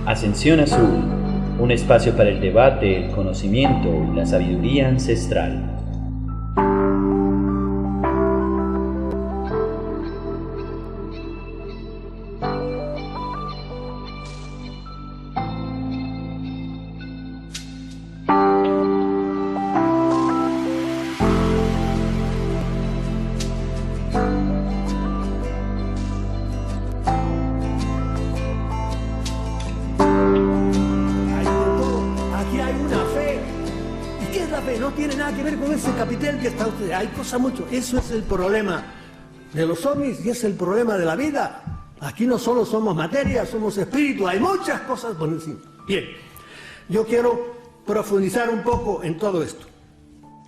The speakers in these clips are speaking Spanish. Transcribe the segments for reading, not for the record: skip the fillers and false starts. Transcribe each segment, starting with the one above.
Ascensión Azul, un espacio para el debate, el conocimiento y la sabiduría ancestral. No tiene nada que ver con ese capitel que está usted. Hay cosas mucho. Eso es el problema de los ovnis y es el problema de la vida. Aquí no solo somos materia, somos espíritu. Hay muchas cosas por encima. Bien, yo quiero profundizar un poco en todo esto.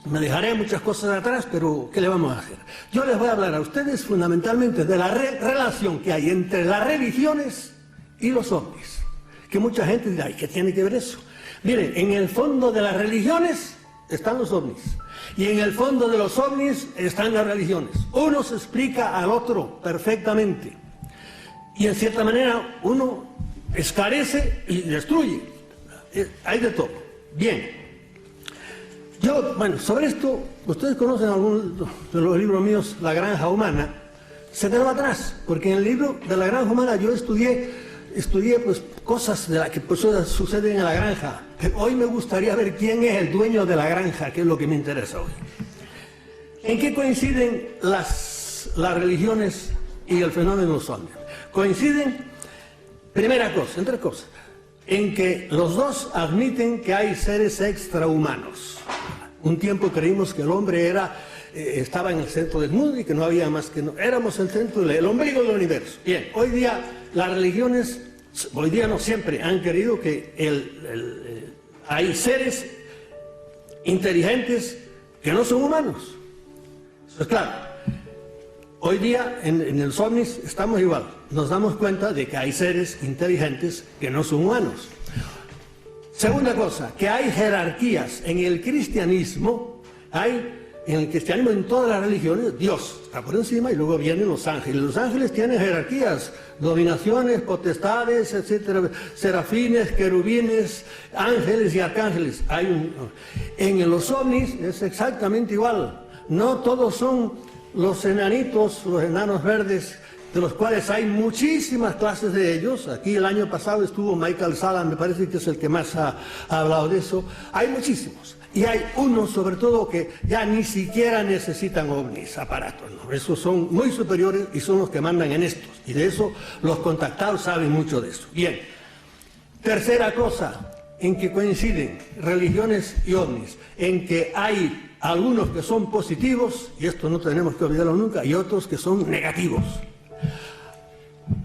Me dejaré muchas cosas atrás, pero ¿qué le vamos a hacer? Yo les voy a hablar a ustedes fundamentalmente de la relación que hay entre las religiones y los ovnis. Que mucha gente dirá, ¿y qué tiene que ver eso? Miren, en el fondo de las religiones están los ovnis. Y en el fondo de los ovnis están las religiones. Uno se explica al otro perfectamente. Y en cierta manera uno esclarece y destruye. Hay de todo. Bien. Sobre esto, ustedes conocen algunos de los libros míos, La Granja Humana. Se quedó atrás, porque en el libro de La Granja Humana yo estudié pues cosas de las que suceden en la granja. Hoy me gustaría ver quién es el dueño de la granja, que es lo que me interesa hoy. ¿En qué coinciden las religiones y el fenómeno de los ovnis? Coinciden, primera cosa, en tres cosas, en que los dos admiten que hay seres extrahumanos. Un tiempo creímos que el hombre estaba en el centro del mundo y que no había más que éramos el centro, el ombligo del universo. Bien, hoy día las religiones, no siempre, han querido que hay seres inteligentes que no son humanos. Eso es claro. Hoy día en los ovnis estamos igual. Nos damos cuenta de que hay seres inteligentes que no son humanos. Segunda cosa, que hay jerarquías. En el cristianismo, en todas las religiones, Dios está por encima y luego vienen los ángeles. Los ángeles tienen jerarquías, dominaciones, potestades, etcétera, serafines, querubines, ángeles y arcángeles. En los ovnis es exactamente igual. No todos son los enanitos, los enanos verdes, de los cuales hay muchísimas clases de ellos. Aquí el año pasado estuvo Michael Salla, me parece que es el que más ha hablado de eso. Hay muchísimos. Y hay unos, sobre todo, que ya ni siquiera necesitan ovnis, aparatos, ¿no? Esos son muy superiores y son los que mandan en estos. Y de eso los contactados saben mucho de eso. Bien. Tercera cosa en que coinciden religiones y ovnis, en que hay algunos que son positivos, y esto no tenemos que olvidarlo nunca, y otros que son negativos.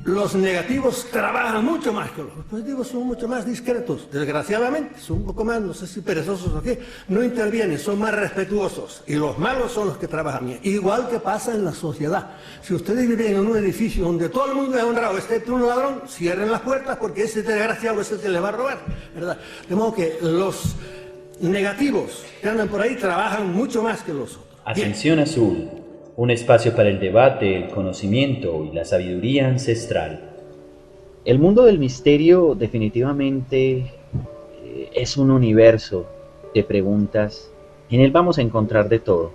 Los negativos trabajan mucho más que los positivos, son mucho más discretos, desgraciadamente, son un poco más, no sé si perezosos o qué, no intervienen, son más respetuosos, y los malos son los que trabajan bien, igual que pasa en la sociedad. Si ustedes viven en un edificio donde todo el mundo es honrado, excepto un ladrón, cierren las puertas porque ese desgraciado es el que les va a robar, ¿verdad? De modo que los negativos que andan por ahí trabajan mucho más que los otros. Ascensión Azul, un espacio para el debate, el conocimiento y la sabiduría ancestral. El mundo del misterio definitivamente es un universo de preguntas. En él vamos a encontrar de todo.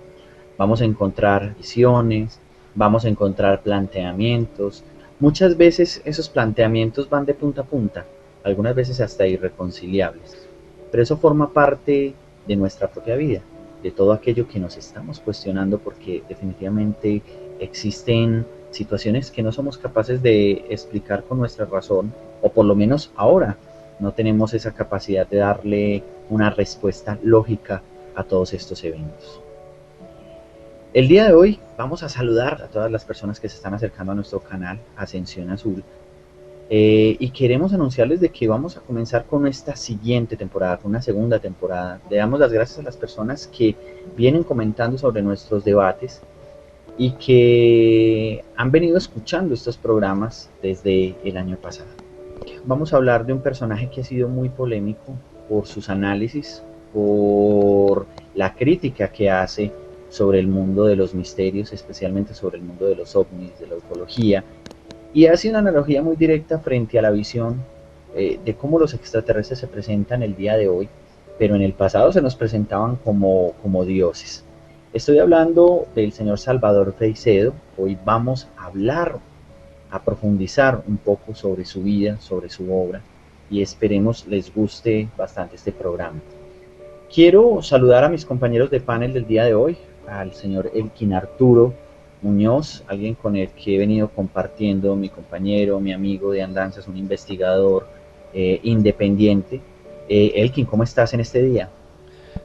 Vamos a encontrar visiones, vamos a encontrar planteamientos. Muchas veces esos planteamientos van de punta a punta, algunas veces hasta irreconciliables. Pero eso forma parte de nuestra propia vida, de todo aquello que nos estamos cuestionando, porque definitivamente existen situaciones que no somos capaces de explicar con nuestra razón, o por lo menos ahora no tenemos esa capacidad de darle una respuesta lógica a todos estos eventos. El día de hoy vamos a saludar a todas las personas que se están acercando a nuestro canal Ascensión Azul. Y queremos anunciarles de que vamos a comenzar con esta siguiente temporada, con una segunda temporada. Le damos las gracias a las personas que vienen comentando sobre nuestros debates y que han venido escuchando estos programas desde el año pasado. Vamos a hablar de un personaje que ha sido muy polémico por sus análisis, por la crítica que hace sobre el mundo de los misterios, especialmente sobre el mundo de los ovnis, de la ufología. Y hace una analogía muy directa frente a la visión de cómo los extraterrestres se presentan el día de hoy, pero en el pasado se nos presentaban como dioses. Estoy hablando del señor Salvador Freixedo. Hoy vamos a hablar, a profundizar un poco sobre su vida, sobre su obra, y esperemos les guste bastante este programa. Quiero saludar a mis compañeros de panel del día de hoy, al señor Elkin Arturo Muñoz, alguien con el que he venido compartiendo, mi compañero, mi amigo de andanzas, un investigador independiente. Elkin, ¿cómo estás en este día?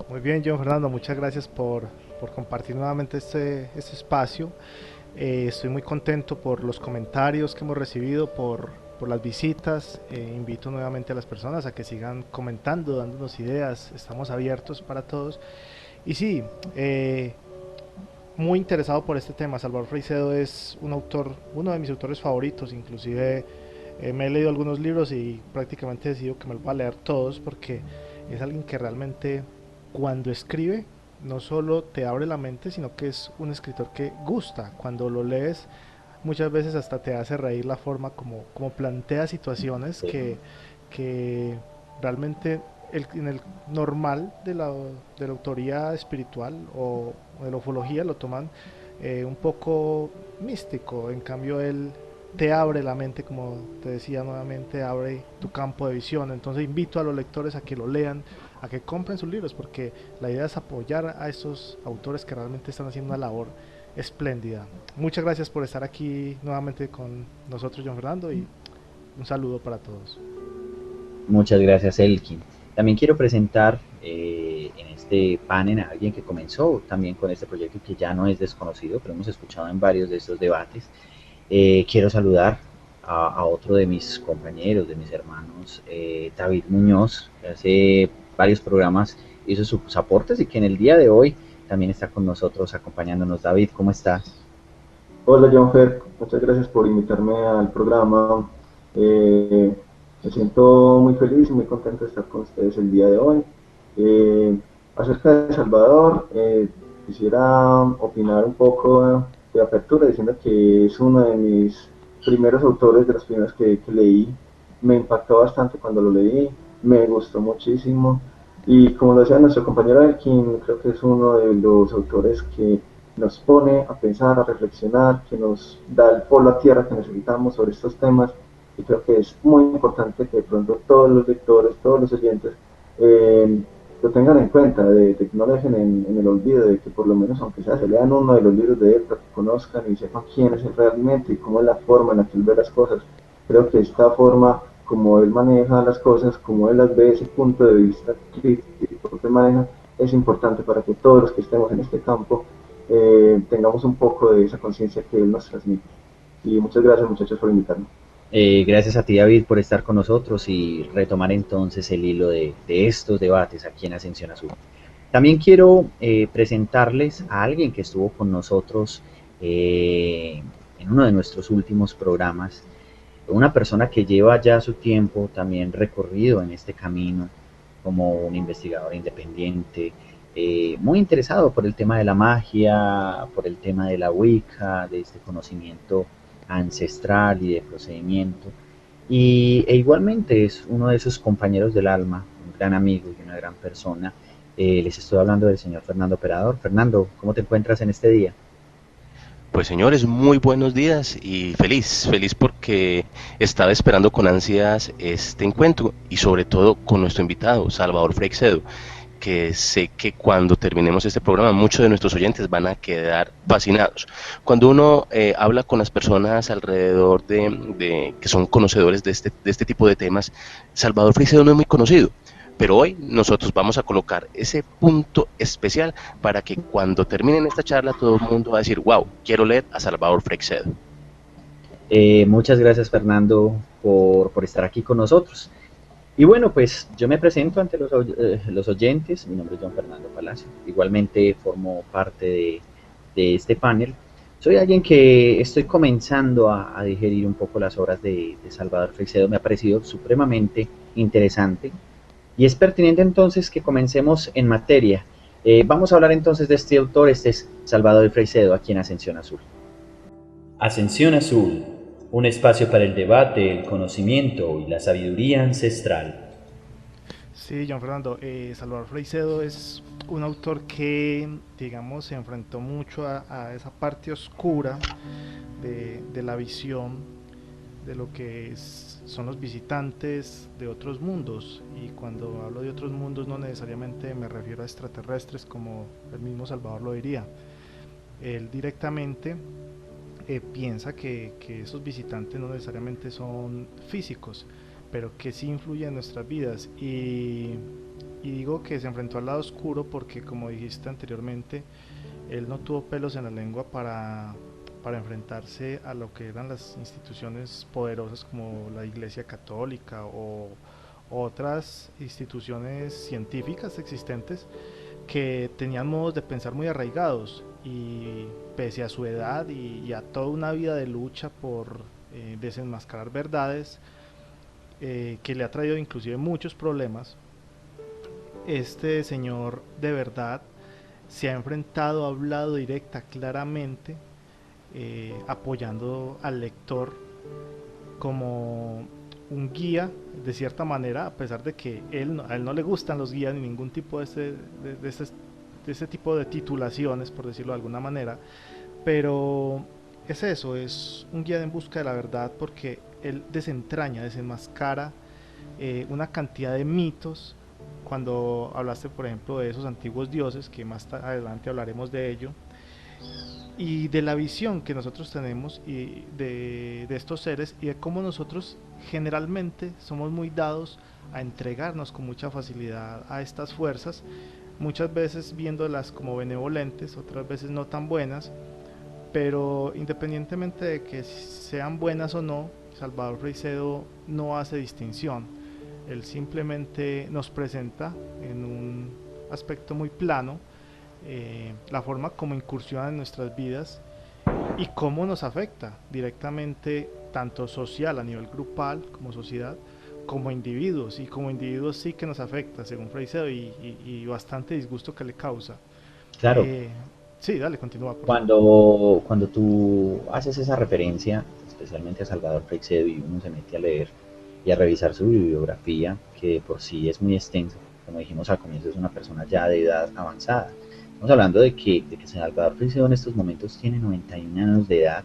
Muy bien, John Fernando, muchas gracias por compartir nuevamente este espacio. Estoy muy contento por los comentarios que hemos recibido, por las visitas. Invito nuevamente a las personas a que sigan comentando, dándonos ideas. Estamos abiertos para todos. Y sí, muy interesado por este tema. Salvador Freixedo es un autor, uno de mis autores favoritos. Inclusive me he leído algunos libros y prácticamente he decidido que me los voy a leer todos, porque es alguien que realmente, cuando escribe, no solo te abre la mente, sino que es un escritor que gusta. Cuando lo lees, muchas veces hasta te hace reír la forma como plantea situaciones que realmente en el normal de la autoría espiritual o de la ufología lo toman un poco místico. En cambio, él te abre la mente, como te decía nuevamente, abre tu campo de visión. Entonces invito a los lectores a que lo lean, a que compren sus libros, porque la idea es apoyar a estos autores que realmente están haciendo una labor espléndida. Muchas gracias por estar aquí nuevamente con nosotros, John Fernando, y un saludo para todos. Muchas gracias, Elkin. También quiero presentar en este panel a alguien que comenzó también con este proyecto, que ya no es desconocido, pero hemos escuchado en varios de estos debates. Quiero saludar a otro de mis compañeros, de mis hermanos, David Muñoz, que hace varios programas hizo sus aportes y que en el día de hoy también está con nosotros acompañándonos. David, ¿cómo estás? Hola John Fer, muchas gracias por invitarme al programa. Me siento muy feliz y muy contento de estar con ustedes el día de hoy. Acerca de Salvador, quisiera opinar un poco de apertura diciendo que es uno de mis primeros autores, de los primeros que leí. Me impactó bastante cuando lo leí, me gustó muchísimo y como lo decía nuestro compañero Elkin, creo que es uno de los autores que nos pone a pensar, a reflexionar, que nos da el polo a tierra que necesitamos sobre estos temas, y creo que es muy importante que de pronto todos los lectores, todos los oyentes lo tengan en cuenta, de que no lo dejen en el olvido, de que por lo menos aunque sea se lean uno de los libros de él para que conozcan y sepan quién es él realmente y cómo es la forma en la que él ve las cosas. Creo que esta forma, como él maneja las cosas, como él las ve, ese punto de vista crítico que maneja, es importante para que todos los que estemos en este campo tengamos un poco de esa conciencia que él nos transmite. Y muchas gracias, muchachos, por invitarme. Gracias a ti, David, por estar con nosotros y retomar entonces el hilo de estos debates aquí en Ascensión Azul. También quiero presentarles a alguien que estuvo con nosotros en uno de nuestros últimos programas, una persona que lleva ya su tiempo también recorrido en este camino como un investigador independiente, muy interesado por el tema de la magia, por el tema de la Wicca, de este conocimiento ancestral y de procedimiento, e igualmente es uno de esos compañeros del alma, un gran amigo y una gran persona. Les estoy hablando del señor Fernando Perador. Fernando, ¿cómo te encuentras en este día? Pues señores, muy buenos días y feliz porque estaba esperando con ansias este encuentro y sobre todo con nuestro invitado, Salvador Freixedo, que sé que cuando terminemos este programa muchos de nuestros oyentes van a quedar fascinados. Cuando uno habla con las personas alrededor de que son conocedores de este tipo de temas, Salvador Freixedo no es muy conocido. Pero hoy nosotros vamos a colocar ese punto especial para que cuando terminen esta charla todo el mundo va a decir, wow, quiero leer a Salvador Freixedo. Muchas gracias, Fernando, por estar aquí con nosotros. Y bueno, pues yo me presento ante los oyentes. Mi nombre es John Fernando Palacio. Igualmente formo parte de este panel. Soy alguien que estoy comenzando a digerir un poco las obras de Salvador Freixedo. Me ha parecido supremamente interesante. Y es pertinente entonces que comencemos en materia. Vamos a hablar entonces de este autor. Este es Salvador Freixedo, aquí en Ascensión Azul. Ascensión Azul, un espacio para el debate, el conocimiento y la sabiduría ancestral. Sí, John Fernando, Salvador Freixedo es un autor que, digamos, se enfrentó mucho a esa parte oscura de la visión de lo que son los visitantes de otros mundos. Y cuando hablo de otros mundos no necesariamente me refiero a extraterrestres como el mismo Salvador lo diría. Él directamente piensa que esos visitantes no necesariamente son físicos, pero que sí influyen en nuestras vidas. Y digo que se enfrentó al lado oscuro porque, como dijiste anteriormente, él no tuvo pelos en la lengua para enfrentarse a lo que eran las instituciones poderosas como la Iglesia Católica o otras instituciones científicas existentes que tenían modos de pensar muy arraigados, y pese a su edad y a toda una vida de lucha por desenmascarar verdades, que le ha traído inclusive muchos problemas, este señor de verdad se ha enfrentado, ha hablado directa, claramente, apoyando al lector como un guía, de cierta manera, a pesar de que a él no le gustan los guías ni ningún tipo de ese tipo de titulaciones, por decirlo de alguna manera, pero es eso, es un guía en busca de la verdad, porque él desentraña, desenmascara una cantidad de mitos. Cuando hablaste, por ejemplo, de esos antiguos dioses, que más adelante hablaremos de ello, y de la visión que nosotros tenemos y de estos seres, y de cómo nosotros generalmente somos muy dados a entregarnos con mucha facilidad a estas fuerzas, muchas veces viéndolas como benevolentes, otras veces no tan buenas, pero independientemente de que sean buenas o no, Salvador Freixedo no hace distinción. Él simplemente nos presenta en un aspecto muy plano la forma como incursiona en nuestras vidas y cómo nos afecta directamente, tanto social a nivel grupal como sociedad, como individuos. Y como individuos sí que nos afecta, según Freixedo, y bastante disgusto que le causa. Claro, Eh, sí, dale, continúa, por favor. cuando tú haces esa referencia, especialmente a Salvador Freixedo, y uno se mete a leer y a revisar su bibliografía, que por sí es muy extensa, como dijimos al comienzo, es una persona ya de edad avanzada. Estamos hablando de que Salvador Freixedo en estos momentos tiene 91 años de edad.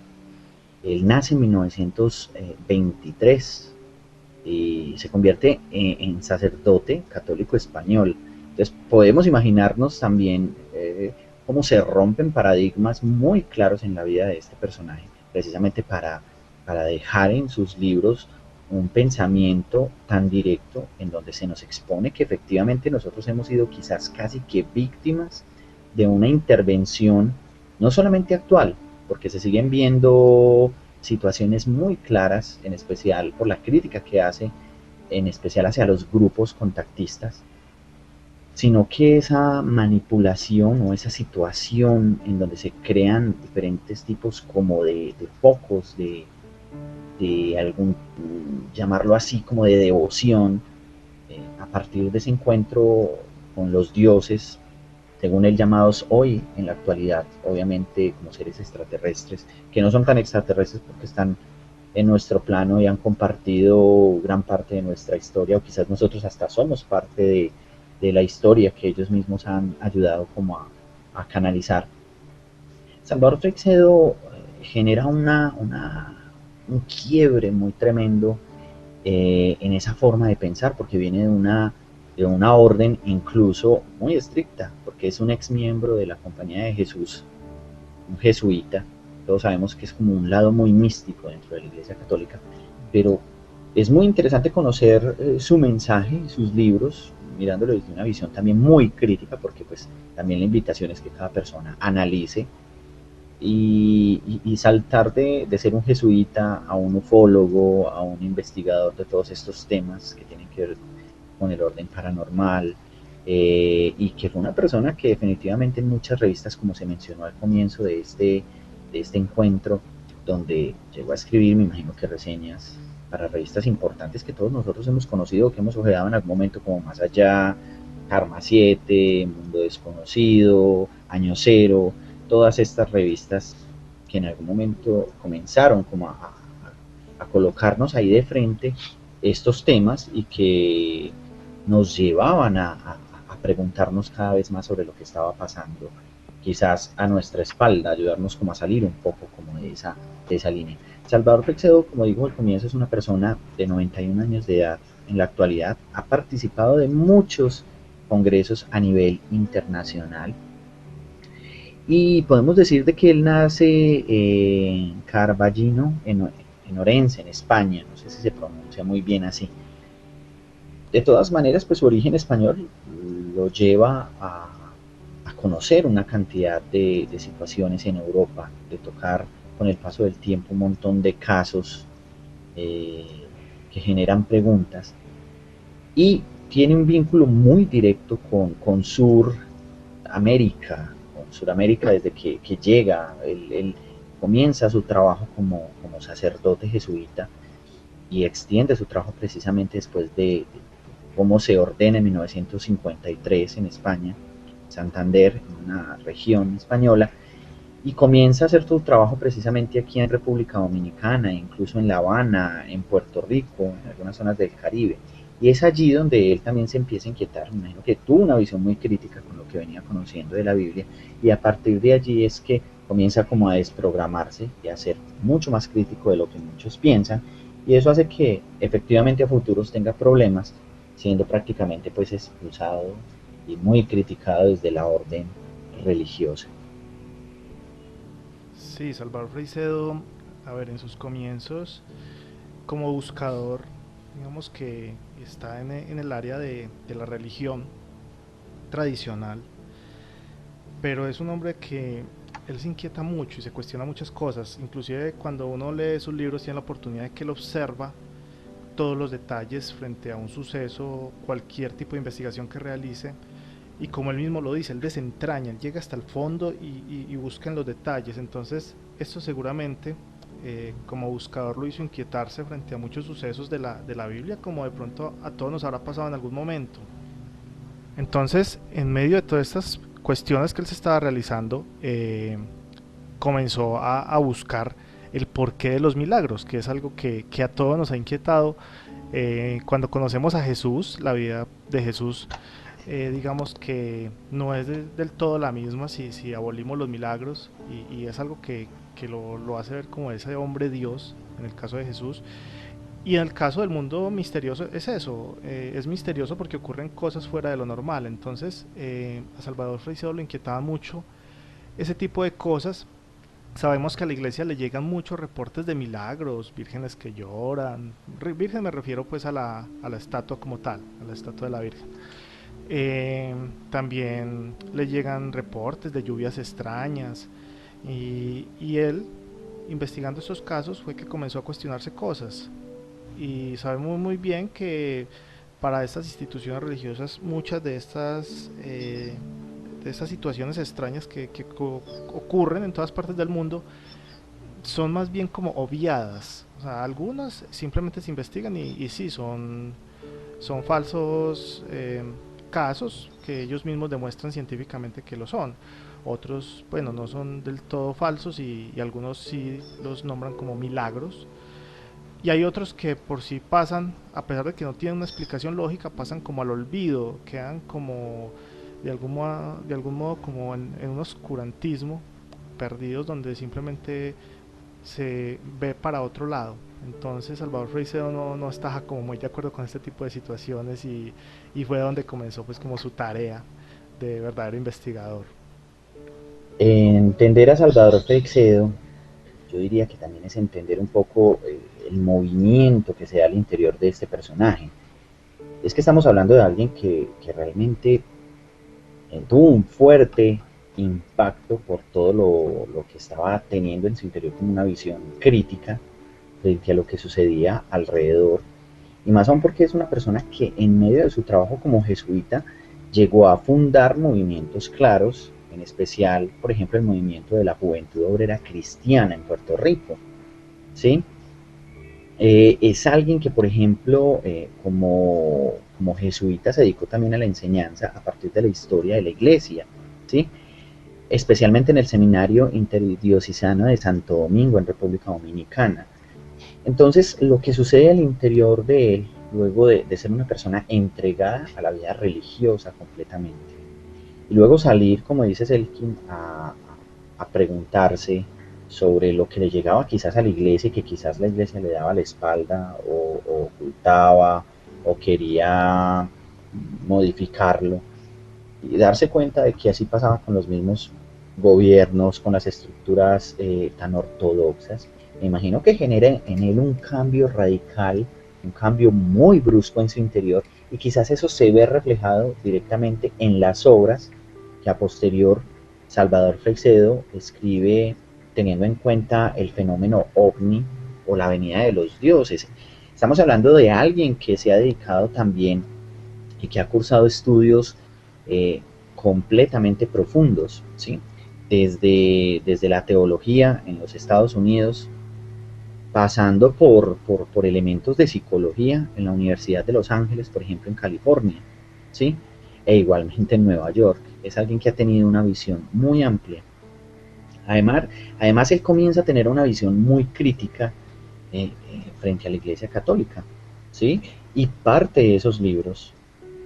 Él nace en 1923 y se convierte en sacerdote católico español. Entonces podemos imaginarnos también cómo se rompen paradigmas muy claros en la vida de este personaje, precisamente para dejar en sus libros un pensamiento tan directo en donde se nos expone que efectivamente nosotros hemos sido quizás casi que víctimas de una intervención no solamente actual, porque se siguen viendo situaciones muy claras, en especial por la crítica que hace, en especial hacia los grupos contactistas, sino que esa manipulación o esa situación en donde se crean diferentes tipos como de focos, de algún, llamarlo así, como de devoción, a partir de ese encuentro con los dioses, según él llamados hoy en la actualidad, obviamente como seres extraterrestres, que no son tan extraterrestres porque están en nuestro plano y han compartido gran parte de nuestra historia, o quizás nosotros hasta somos parte de la historia que ellos mismos han ayudado como a canalizar. Salvador Freixedo genera un quiebre muy tremendo en esa forma de pensar, porque viene de una orden incluso muy estricta, porque es un ex miembro de la Compañía de Jesús, un jesuita. Todos sabemos que es como un lado muy místico dentro de la Iglesia Católica, pero es muy interesante conocer su mensaje, sus libros, mirándolo desde una visión también muy crítica, porque pues también la invitación es que cada persona analice y saltar de ser un jesuita a un ufólogo, a un investigador de todos estos temas que tienen que ver con el orden paranormal, y que fue una persona que definitivamente en muchas revistas, como se mencionó al comienzo de este encuentro, donde llegó a escribir, me imagino que reseñas para revistas importantes que todos nosotros hemos conocido, que hemos ojeado en algún momento, como Más Allá, Karma 7, Mundo Desconocido, Año Cero, todas estas revistas que en algún momento comenzaron como a colocarnos ahí de frente estos temas y que nos llevaban a preguntarnos cada vez más sobre lo que estaba pasando, quizás a nuestra espalda, ayudarnos como a salir un poco como de esa línea. Salvador Freixedo, como digo al comienzo, es una persona de 91 años de edad. En la actualidad ha participado de muchos congresos a nivel internacional y podemos decir de que él nace en Carballino, en Orense, en España, no sé si se pronuncia muy bien así. De todas maneras, pues su origen español lo lleva a conocer una cantidad de situaciones en Europa, de tocar con el paso del tiempo un montón de casos que generan preguntas, y tiene un vínculo muy directo con Suramérica, desde que llega, él comienza su trabajo como sacerdote jesuita y extiende su trabajo precisamente después de cómo se ordena en 1953 en España, Santander, en una región española, y comienza a hacer su trabajo precisamente aquí en República Dominicana, incluso en La Habana, en Puerto Rico, en algunas zonas del Caribe. Y es allí donde él también se empieza a inquietar. Me imagino que tuvo una visión muy crítica con lo que venía conociendo de la Biblia, y a partir de allí es que comienza como a desprogramarse y a ser mucho más crítico de lo que muchos piensan, y eso hace que efectivamente a futuros tenga problemas, siendo prácticamente pues expulsado y muy criticado desde la orden religiosa. Sí, Salvador Freixedo, a ver, en sus comienzos como buscador, digamos que está en el área de la religión tradicional, pero es un hombre que él se inquieta mucho y se cuestiona muchas cosas. Inclusive cuando uno lee sus libros tiene la oportunidad de que él observa todos los detalles frente a un suceso, cualquier tipo de investigación que realice, y como él mismo lo dice, él desentraña, él llega hasta el fondo y busca en los detalles. Entonces esto seguramente como buscador lo hizo inquietarse frente a muchos sucesos de la Biblia, como de pronto a todos nos habrá pasado en algún momento. Entonces, en medio de todas estas cuestiones que él se estaba realizando, comenzó a buscar el porqué de los milagros, que es algo que a todos nos ha inquietado. Cuando conocemos a Jesús, la vida de Jesús, digamos que no es del todo la misma si abolimos los milagros, y es algo que lo hace ver como ese hombre Dios, en el caso de Jesús. Y en el caso del mundo misterioso es eso, es misterioso porque ocurren cosas fuera de lo normal. Entonces a Salvador Freixedo le inquietaba mucho ese tipo de cosas. Sabemos que a la iglesia le llegan muchos reportes de milagros, vírgenes que lloran. Virgen me refiero pues a la estatua como tal, a la estatua de la Virgen. También le llegan reportes de lluvias extrañas, y él, investigando estos casos, fue que comenzó a cuestionarse cosas. Y sabemos muy bien que para estas instituciones religiosas muchas de estas situaciones extrañas que ocurren en todas partes del mundo son más bien como obviadas. O sea, algunas simplemente se investigan y sí, son falsos casos que ellos mismos demuestran científicamente que lo son. Otros, bueno, no son del todo falsos, y algunos sí los nombran como milagros. Y hay otros que por sí pasan, a pesar de que no tienen una explicación lógica, pasan como al olvido, quedan como de algún modo como en un oscurantismo, perdidos, donde simplemente se ve para otro lado. Entonces Salvador Freixedo no está como muy de acuerdo con este tipo de situaciones, y fue donde comenzó pues como su tarea de verdadero investigador. Entender a Salvador Freixedo, yo diría que también es entender un poco el movimiento que se da al interior de este personaje. Es que estamos hablando de alguien que realmente tuvo un fuerte impacto por todo lo que estaba teniendo en su interior, como una visión crítica frente a lo que sucedía alrededor, y más aún porque es una persona que en medio de su trabajo como jesuita llegó a fundar movimientos claros, en especial, por ejemplo, el movimiento de la Juventud Obrera Cristiana en Puerto Rico, ¿sí? Es alguien que, por ejemplo, como jesuita se dedicó también a la enseñanza a partir de la historia de la iglesia, ¿sí? Especialmente en el Seminario Interdiocesano de Santo Domingo, en República Dominicana. Entonces, lo que sucede al interior de él, luego de ser una persona entregada a la vida religiosa completamente, y luego salir, como dice Selkin, a preguntarse sobre lo que le llegaba quizás a la iglesia y que quizás la iglesia le daba la espalda o ocultaba o quería modificarlo, y darse cuenta de que así pasaba con los mismos gobiernos, con las estructuras tan ortodoxas. Me imagino que genera en él un cambio radical, un cambio muy brusco en su interior, y quizás eso se ve reflejado directamente en las obras que a posterior Salvador Freixedo escribe teniendo en cuenta el fenómeno ovni o la venida de los dioses. Estamos hablando de alguien que se ha dedicado también y que ha cursado estudios completamente profundos, ¿sí? Desde la teología en los Estados Unidos, pasando por elementos de psicología en la Universidad de Los Ángeles, por ejemplo, en California, ¿sí? E igualmente en Nueva York. Es alguien que ha tenido una visión muy amplia. Además él comienza a tener una visión muy crítica frente a la Iglesia Católica, ¿sí? Y parte de esos libros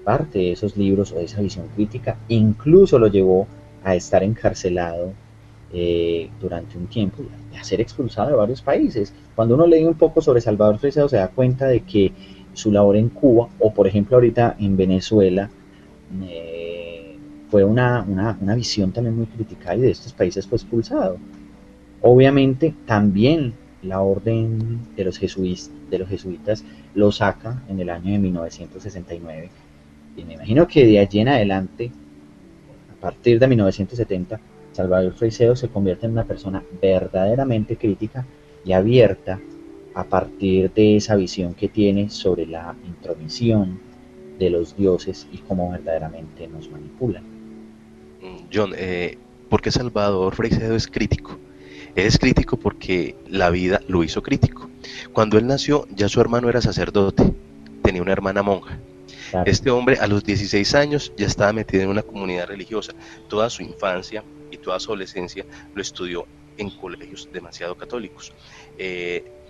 o de esa visión crítica incluso lo llevó a estar encarcelado durante un tiempo y a ser expulsado de varios países. Cuando uno lee un poco sobre Salvador Freixedo se da cuenta de que su labor en Cuba o por ejemplo ahorita en Venezuela fue una visión también muy criticada y de estos países fue expulsado. Obviamente también la orden de los jesuitas lo saca en el año de 1969 y me imagino que de allí en adelante, a partir de 1970, Salvador Freixedo se convierte en una persona verdaderamente crítica y abierta a partir de esa visión que tiene sobre la intromisión de los dioses y cómo verdaderamente nos manipulan. John, ¿por qué Salvador Freixedo es crítico? Él es crítico porque la vida lo hizo crítico. Cuando él nació, ya su hermano era sacerdote, tenía una hermana monja. Claro. Este hombre a los 16 años ya estaba metido en una comunidad religiosa. Toda su infancia y toda su adolescencia lo estudió en colegios demasiado católicos.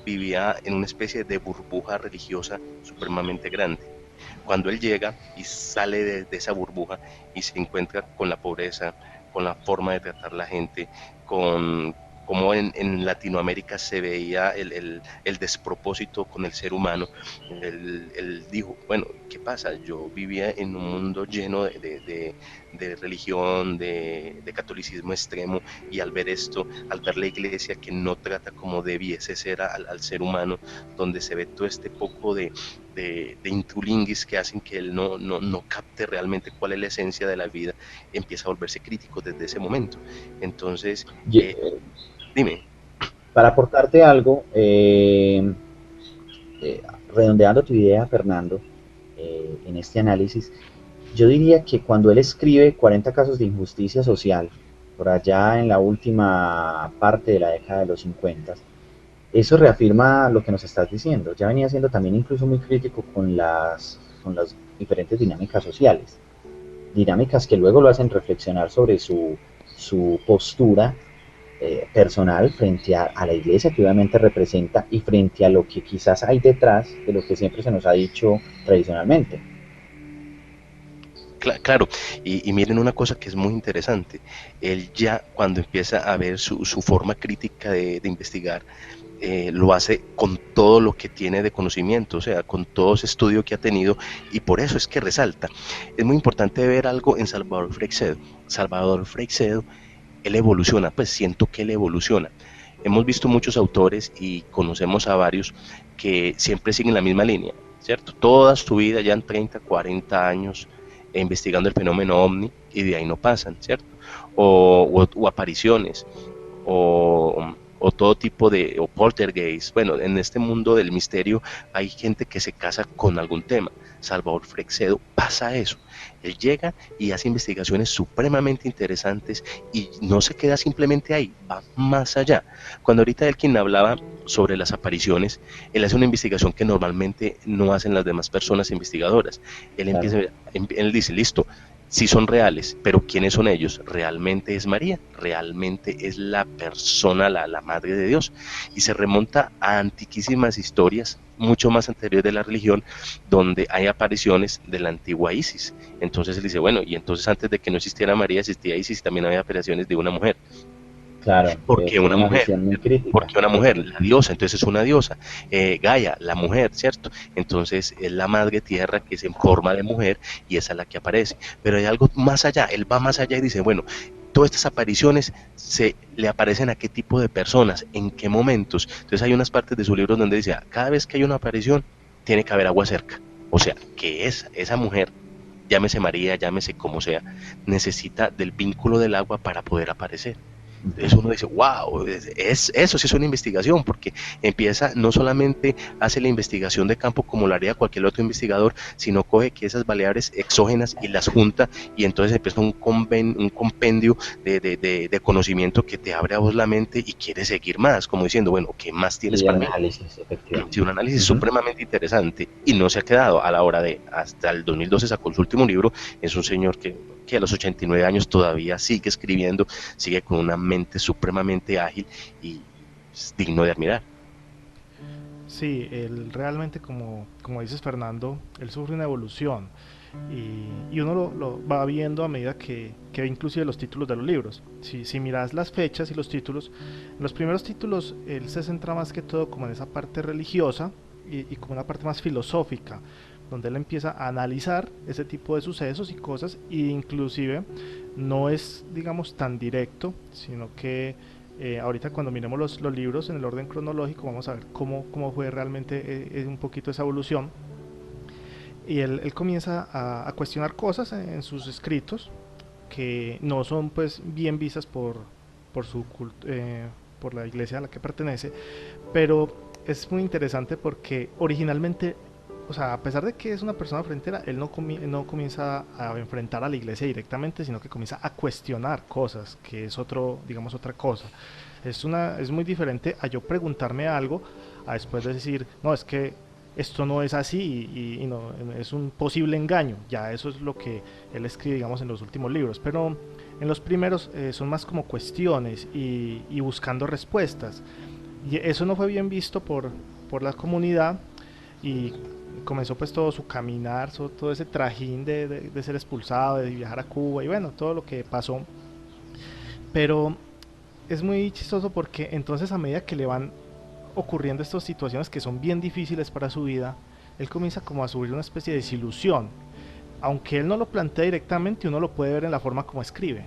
Vivía en una especie de burbuja religiosa supremamente grande. Cuando él llega y sale de esa burbuja y se encuentra con la pobreza, con la forma de tratar a la gente, con cómo en Latinoamérica se veía el despropósito con el ser humano, él dijo, bueno, ¿qué pasa? Yo vivía en un mundo lleno de religión, de catolicismo extremo, y al ver esto, al ver la iglesia que no trata como debiese ser al ser humano, donde se ve todo este poco de intrulinguis que hacen que él no capte realmente cuál es la esencia de la vida, empieza a volverse crítico desde ese momento. Entonces, dime. Para aportarte algo, redondeando tu idea, Fernando, en este análisis, yo diría que cuando él escribe 40 casos de injusticia social, por allá en la última parte de la década de los 50, eso reafirma lo que nos estás diciendo. Ya venía siendo también incluso muy crítico con las diferentes dinámicas sociales, dinámicas que luego lo hacen reflexionar sobre su postura personal frente a la iglesia que obviamente representa y frente a lo que quizás hay detrás de lo que siempre se nos ha dicho tradicionalmente. Claro, y miren una cosa que es muy interesante, él ya cuando empieza a ver su forma crítica de investigar, lo hace con todo lo que tiene de conocimiento, o sea, con todo ese estudio que ha tenido, y por eso es que resalta. Es muy importante ver algo en Salvador Freixedo. Salvador Freixedo, él evoluciona, pues siento que él evoluciona. Hemos visto muchos autores y conocemos a varios que siempre siguen la misma línea, ¿cierto? Toda su vida, ya en 30, 40 años, investigando el fenómeno ovni, y de ahí no pasan, ¿cierto? O apariciones, o todo tipo de poltergeist. Bueno, en este mundo del misterio hay gente que se casa con algún tema. Salvador Freixedo pasa eso. Él llega y hace investigaciones supremamente interesantes y no se queda simplemente ahí, va más allá. Cuando ahorita Elkin hablaba sobre las apariciones, él hace una investigación que normalmente no hacen las demás personas investigadoras. Él empieza, él dice, listo, sí son reales, pero ¿quiénes son ellos? Realmente es María, realmente es la persona, la madre de Dios, y se remonta a antiquísimas historias, mucho más anteriores de la religión, donde hay apariciones de la antigua Isis. Entonces él dice, bueno, y entonces antes de que no existiera María, existía Isis, y también había apariciones de una mujer. Claro, ¿Por debe qué ser una una mujer? visión muy crítica. Porque una mujer, la diosa, entonces es una diosa. Gaia, la mujer, ¿cierto? Entonces es la madre tierra que es en forma de mujer y esa es la que aparece. Pero hay algo más allá, él va más allá y dice, bueno, todas estas apariciones se le aparecen a qué tipo de personas, en qué momentos. Entonces hay unas partes de su libro donde dice, cada vez que hay una aparición, tiene que haber agua cerca. O sea, que esa mujer, llámese María, llámese como sea, necesita del vínculo del agua para poder aparecer. Entonces uno dice, wow, eso sí es una investigación, porque empieza, no solamente hace la investigación de campo como lo haría cualquier otro investigador, sino coge que esas variables exógenas y las junta, y entonces empieza un compendio de conocimiento que te abre a vos la mente y quieres seguir más, como diciendo, bueno, ¿qué más tienes Y de para mí? análisis, Sí, un efectivamente. análisis Ujú. supremamente interesante, y no se ha quedado a la hora de, hasta el 2012 sacó su último libro. Es un señor que a los 89 años todavía sigue escribiendo, sigue con una mente supremamente ágil y es digno de admirar. Sí, él realmente, como dices Fernando, él sufre una evolución y uno lo va viendo a medida que ve inclusive los títulos de los libros. Si miras las fechas y los títulos, en los primeros títulos él se centra más que todo como en esa parte religiosa y como una parte más filosófica, donde él empieza a analizar ese tipo de sucesos y cosas, e inclusive no es, digamos, tan directo, sino que ahorita cuando miremos los libros en el orden cronológico vamos a ver cómo fue realmente un poquito esa evolución. Y él comienza a cuestionar cosas en sus escritos que no son pues bien vistas por, su por la iglesia a la que pertenece, pero es muy interesante porque originalmente, o sea, a pesar de que es una persona frentera, él no comienza a enfrentar a la iglesia directamente, sino que comienza a cuestionar cosas, que es digamos, otra cosa. Es muy diferente a yo preguntarme algo, a después de decir, no, es que esto no es así y no, es un posible engaño. Ya eso es lo que él escribe, digamos, en los últimos libros. Pero en los primeros son más como cuestiones y buscando respuestas. Y eso no fue bien visto por la comunidad y comenzó pues todo su caminar, todo ese trajín de ser expulsado, de viajar a Cuba y bueno, todo lo que pasó. Pero es muy chistoso porque entonces a medida que le van ocurriendo estas situaciones que son bien difíciles para su vida, él comienza como a subir una especie de desilusión. Aunque él no lo plantea directamente, uno lo puede ver en la forma como escribe.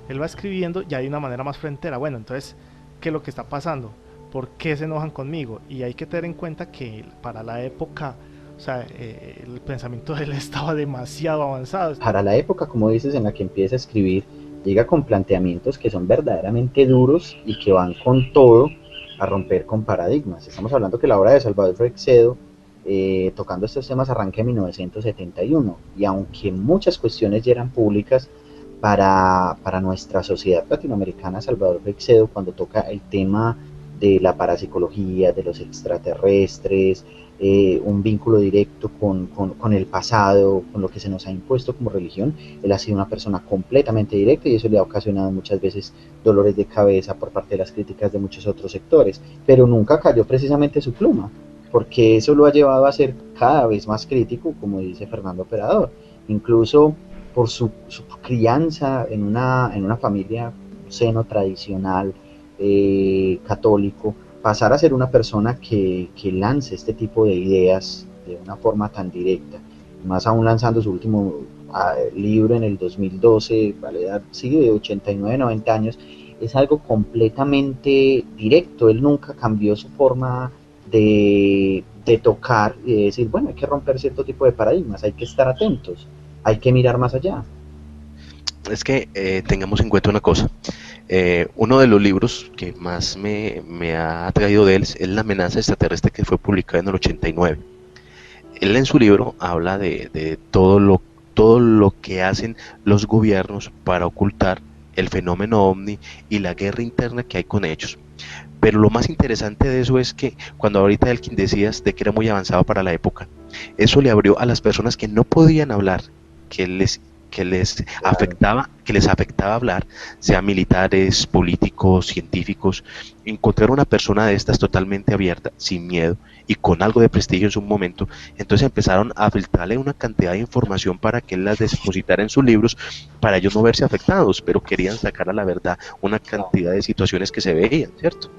Él va escribiendo ya de una manera más frentera. Bueno, entonces, ¿qué es lo que está pasando? ¿Por qué se enojan conmigo? Y hay que tener en cuenta que para la época, o sea, el pensamiento de él estaba demasiado avanzado. Para la época, como dices, en la que empieza a escribir, llega con planteamientos que son verdaderamente duros y que van con todo a romper con paradigmas. Estamos hablando que la obra de Salvador Freixedo, tocando estos temas, arranca en 1971, y aunque muchas cuestiones ya eran públicas para nuestra sociedad latinoamericana, Salvador Freixedo, cuando toca el tema de la parapsicología, de los extraterrestres, un vínculo directo con el pasado, con lo que se nos ha impuesto como religión, él ha sido una persona completamente directa y eso le ha ocasionado muchas veces dolores de cabeza por parte de las críticas de muchos otros sectores, pero nunca cayó precisamente su pluma, porque eso lo ha llevado a ser cada vez más crítico, como dice Fernando Operador, incluso por su crianza en una familia, un seno tradicional, católico, pasar a ser una persona que lance este tipo de ideas de una forma tan directa, más aún lanzando su último libro en el 2012, a la edad sí, de 89, 90 años, es algo completamente directo. Él nunca cambió su forma de tocar y de decir, bueno, hay que romper cierto tipo de paradigmas, hay que estar atentos, hay que mirar más allá. Es que tengamos en cuenta una cosa. Uno de los libros que más me ha atraído de él es La amenaza extraterrestre, que fue publicado en el 89. Él en su libro habla de todo lo que hacen los gobiernos para ocultar el fenómeno ovni y la guerra interna que hay con ellos. Pero lo más interesante de eso es que cuando ahorita Elkin decías de que era muy avanzado para la época, eso le abrió a las personas que no podían hablar, que les que les afectaba hablar, sean militares, políticos, científicos. Encontrar una persona de estas totalmente abierta, sin miedo y con algo de prestigio en su momento, entonces empezaron a filtrarle una cantidad de información para que él las depositara en sus libros, para ellos no verse afectados, pero querían sacar a la verdad una cantidad de situaciones que se veían, ¿cierto?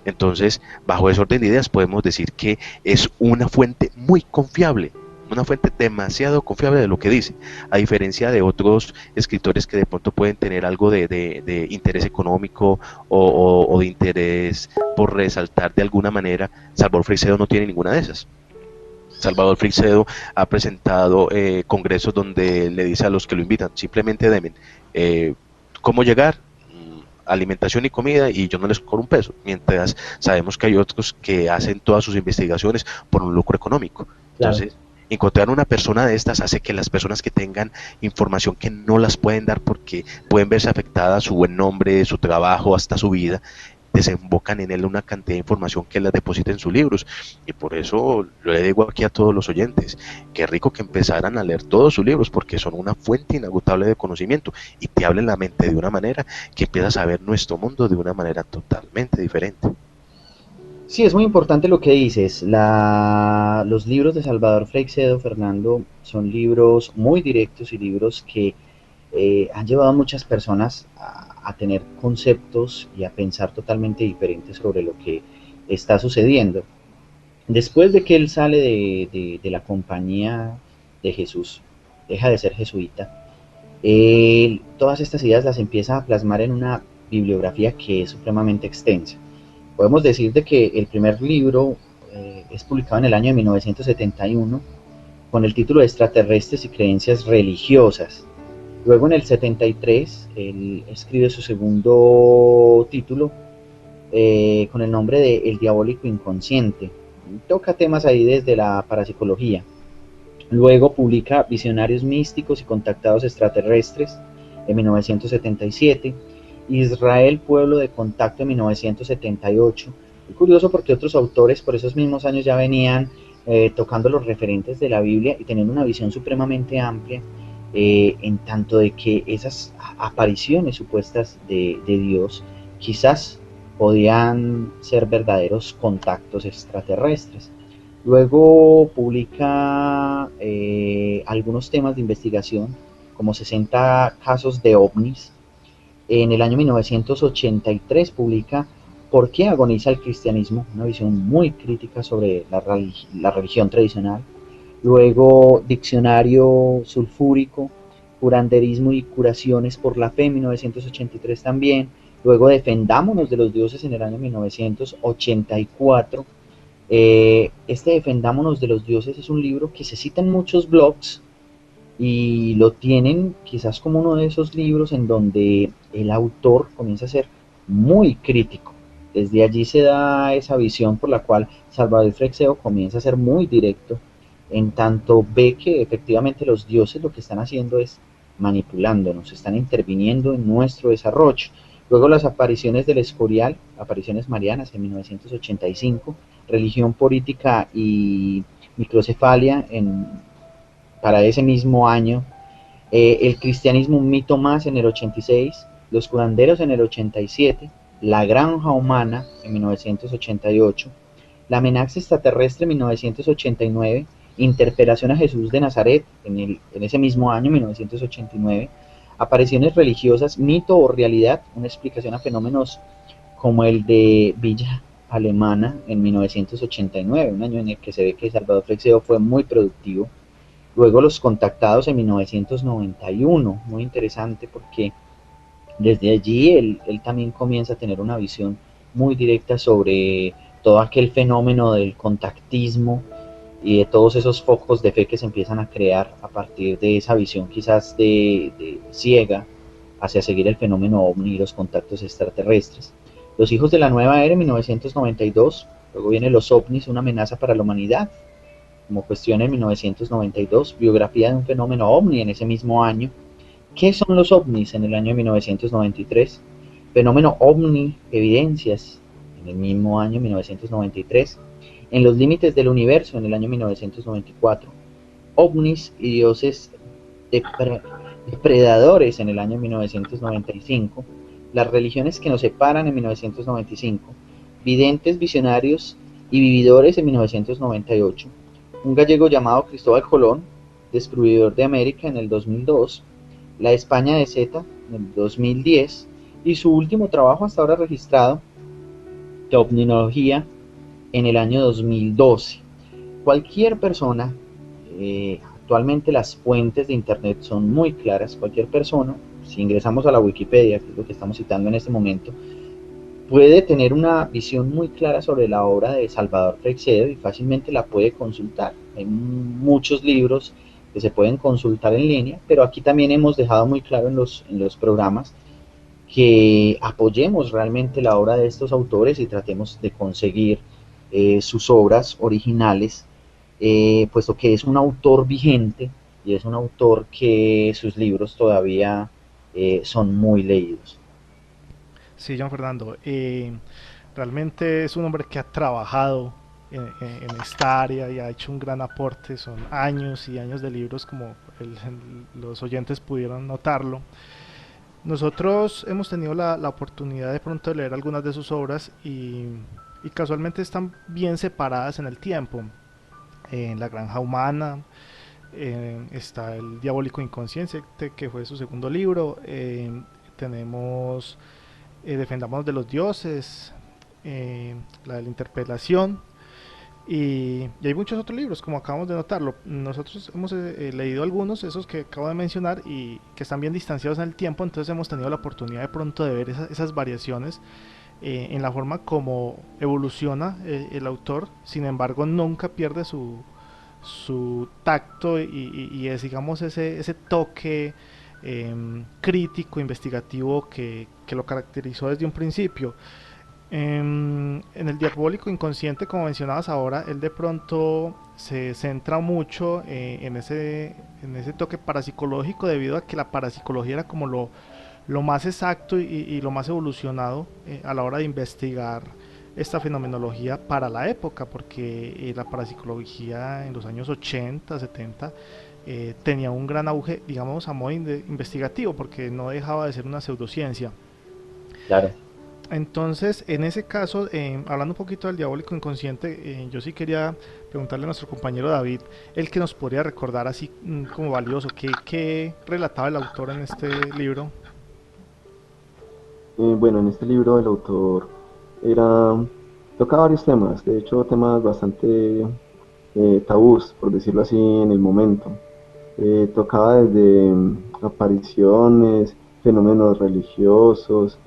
Entonces, bajo ese orden de ideas podemos decir que es una fuente muy confiable, una fuente demasiado confiable de lo que dice, a diferencia de otros escritores que de pronto pueden tener algo de interés económico o de interés por resaltar de alguna manera. Salvador Freixedo no tiene ninguna de esas. Salvador Freixedo ha presentado congresos donde le dice a los que lo invitan, simplemente denme cómo llegar, alimentación y comida, y yo no les cobro un peso, mientras sabemos que hay otros que hacen todas sus investigaciones por un lucro económico. Entonces, claro, encontrar una persona de estas hace que las personas que tengan información que no las pueden dar porque pueden verse afectada su buen nombre, su trabajo, hasta su vida, desembocan en él una cantidad de información que las deposita en sus libros. Y por eso le digo aquí a todos los oyentes, qué rico que empezaran a leer todos sus libros, porque son una fuente inagotable de conocimiento y te abren la mente de una manera que empiezas a ver nuestro mundo de una manera totalmente diferente. Sí, es muy importante lo que dices. Los libros de Salvador Freixedo, Fernando, son libros muy directos y libros que han llevado a muchas personas a tener conceptos y a pensar totalmente diferentes sobre lo que está sucediendo. Después de que él sale de la compañía de Jesús, deja de ser jesuita, él todas estas ideas las empieza a plasmar en una bibliografía que es supremamente extensa. Podemos decir de que el primer libro es publicado en el año de 1971 con el título de Extraterrestres y Creencias Religiosas. Luego en el 73 él escribe su segundo título con el nombre de El Diabólico Inconsciente. Toca temas ahí desde la parapsicología. Luego publica Visionarios Místicos y Contactados Extraterrestres en 1977. Israel, Pueblo de Contacto en 1978. Muy curioso porque otros autores por esos mismos años ya venían tocando los referentes de la Biblia y teniendo una visión supremamente amplia en tanto de que esas apariciones supuestas de Dios quizás podían ser verdaderos contactos extraterrestres. Luego publica algunos temas de investigación, como 60 casos de ovnis. En el año 1983 publica ¿Por qué agoniza el cristianismo? Una visión muy crítica sobre la religión tradicional. Luego Diccionario sulfúrico, curanderismo y curaciones por la fe en 1983 también. Luego Defendámonos de los dioses en el año 1984. Este Defendámonos de los dioses es un libro que se cita en muchos blogs y lo tienen quizás como uno de esos libros en donde el autor comienza a ser muy crítico. Desde allí se da esa visión por la cual Salvador Freixedo comienza a ser muy directo, en tanto ve que efectivamente los dioses lo que están haciendo es manipulándonos, están interviniendo en nuestro desarrollo. Luego las apariciones del Escorial, apariciones marianas en 1985, Religión Política y Microcefalia para ese mismo año, el cristianismo un mito más en el 86, los curanderos en el 87, la granja humana en 1988, la amenaza extraterrestre en 1989, interpelación a Jesús de Nazaret en ese mismo año 1989, apariciones religiosas, mito o realidad, una explicación a fenómenos como el de Villa Alemana en 1989, un año en el que se ve que Salvador Freixedo fue muy productivo. Luego Los Contactados en 1991, muy interesante porque desde allí él también comienza a tener una visión muy directa sobre todo aquel fenómeno del contactismo y de todos esos focos de fe que se empiezan a crear a partir de esa visión quizás de ciega hacia seguir el fenómeno ovni y los contactos extraterrestres. Los Hijos de la Nueva Era en 1992, luego viene Los OVNIs, una amenaza para la humanidad, como cuestión en 1992, biografía de un fenómeno ovni en ese mismo año. ¿Qué son los ovnis en el año 1993? Fenómeno ovni, evidencias en el mismo año 1993. En los límites del universo en el año 1994. Ovnis y dioses Predadores en el año 1995, Las religiones que nos separan en 1995, Videntes, visionarios y vividores en 1998, un gallego llamado Cristóbal Colón, descubridor de América en el 2002, La España de Z en el 2010 y su último trabajo hasta ahora registrado, Teognología, en el año 2012. Cualquier persona, actualmente las fuentes de internet son muy claras, cualquier persona, si ingresamos a la Wikipedia, que es lo que estamos citando en este momento, puede tener una visión muy clara sobre la obra de Salvador Freixedo y fácilmente la puede consultar. Hay muchos libros que se pueden consultar en línea, pero aquí también hemos dejado muy claro en los programas que apoyemos realmente la obra de estos autores y tratemos de conseguir sus obras originales, puesto que es un autor vigente y es un autor que sus libros todavía son muy leídos. Sí, John Fernando, realmente es un hombre que ha trabajado en esta área y ha hecho un gran aporte. Son años y años de libros, como los oyentes pudieron notarlo. Nosotros hemos tenido la oportunidad de pronto de leer algunas de sus obras y casualmente están bien separadas en el tiempo. En La Granja Humana está El Diabólico Inconsciente, que fue su segundo libro. Tenemos Defendámonos de los Dioses, la de la Interpelación, y hay muchos otros libros, como acabamos de notarlo. Nosotros hemos leído algunos, esos que acabo de mencionar, y que están bien distanciados en el tiempo, entonces hemos tenido la oportunidad de pronto de ver esas variaciones en la forma como evoluciona el autor. Sin embargo, nunca pierde su tacto y es, digamos, ese toque crítico, investigativo que lo caracterizó desde un principio. En el Diabólico Inconsciente, como mencionabas ahora, él de pronto se centra mucho en ese toque parapsicológico, debido a que la parapsicología era como lo más exacto y lo más evolucionado a la hora de investigar esta fenomenología para la época, porque la parapsicología en los años 80, 70 tenía un gran auge, digamos, a modo investigativo, porque no dejaba de ser una pseudociencia. Claro. Entonces, en ese caso, hablando un poquito del Diabólico Inconsciente, yo sí quería preguntarle a nuestro compañero David, el que nos podría recordar así como valioso, qué relataba el autor en este libro. Bueno, en este libro el autor era, tocaba varios temas, de hecho temas bastante tabús, por decirlo así, en el momento. Tocaba desde apariciones, fenómenos religiosos,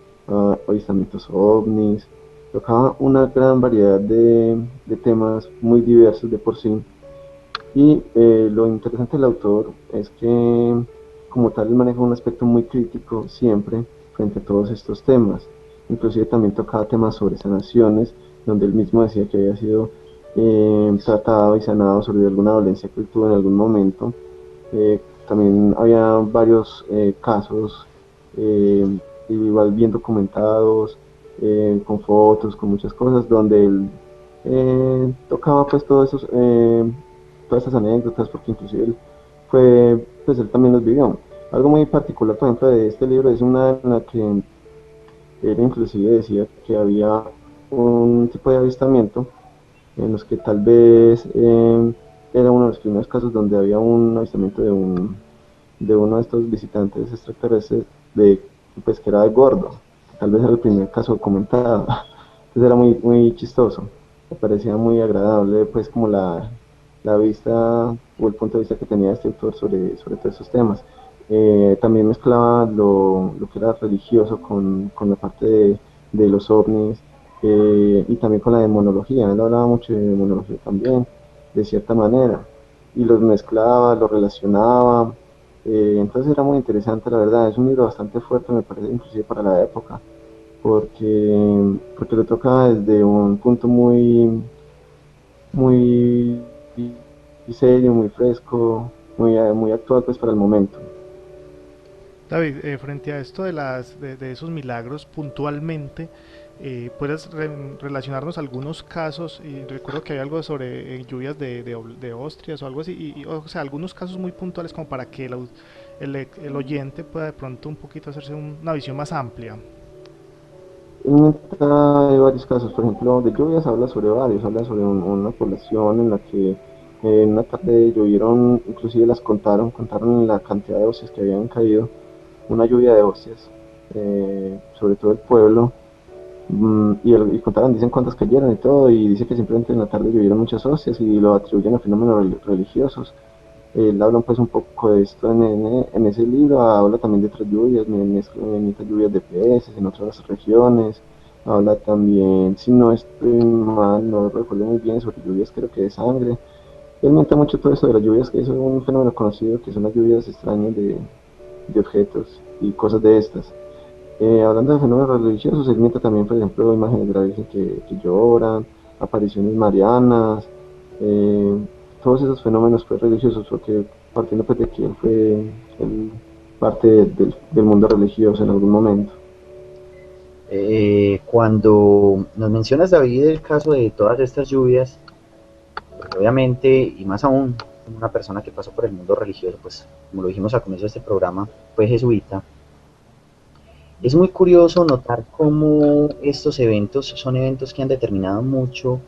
avistamientos ovnis, tocaba una gran variedad de temas muy diversos de por sí. Y lo interesante del autor es que como tal él maneja un aspecto muy crítico siempre frente a todos estos temas. Inclusive también tocaba temas sobre sanaciones, donde él mismo decía que había sido tratado y sanado sobre alguna dolencia que él tuvo en algún momento. También había varios casos igual bien documentados, con fotos, con muchas cosas, donde él tocaba pues todas esas anécdotas, porque inclusive él fue, pues él también los vivió. Algo muy particular, por ejemplo, de este libro es una en la que él inclusive decía que había un tipo de avistamiento en los que tal vez era uno de los primeros casos donde había un avistamiento de uno de estos visitantes extraterrestres de, pues, que era de gordo, tal vez era el primer caso documentado. Entonces era muy chistoso, me parecía muy agradable pues como la vista o el punto de vista que tenía este autor sobre todos esos temas. También mezclaba lo que era religioso con la parte de los ovnis, y también con la demonología. Él hablaba mucho de demonología también, de cierta manera, y los mezclaba, los relacionaba. Entonces era muy interesante, la verdad. Es un libro bastante fuerte, me parece, inclusive para la época, porque lo toca desde un punto muy serio, muy fresco, muy actual pues para el momento. David, frente a esto de esos milagros puntualmente, ¿Puedes relacionarnos algunos casos? Y recuerdo que hay algo sobre lluvias de ostrias o algo así, o sea, algunos casos muy puntuales como para que el oyente pueda de pronto un poquito hacerse una visión más amplia. En Meta hay varios casos, por ejemplo, de lluvias habla sobre varios, habla sobre una población en la que en una tarde llovieron, inclusive las contaron la cantidad de hostias que habían caído, una lluvia de hostias, sobre todo el pueblo, y contaban, dicen cuántas cayeron y todo, y dice que simplemente en la tarde llovieron muchas hostias y lo atribuyen a fenómenos religiosos. Él habla pues un poco de esto en ese libro, habla también de otras lluvias, mezcla lluvias de peces en otras regiones, habla también, si no estoy mal, no recuerdo muy bien, sobre lluvias creo que de sangre. Él miente mucho todo eso de las lluvias, que es un fenómeno conocido, que son las lluvias extrañas de objetos y cosas de estas. Hablando de fenómenos religiosos, él miente también, por ejemplo, imágenes de la Virgen que lloran, apariciones marianas, eh, todos esos fenómenos pues, religiosos, porque partiendo pues, de que él parte del mundo religioso en algún momento. Cuando nos mencionas, David, el caso de todas estas lluvias, pues obviamente, y más aún una persona que pasó por el mundo religioso, pues como lo dijimos al comienzo de este programa, fue jesuita. Es muy curioso notar cómo estos eventos son eventos que han determinado mucho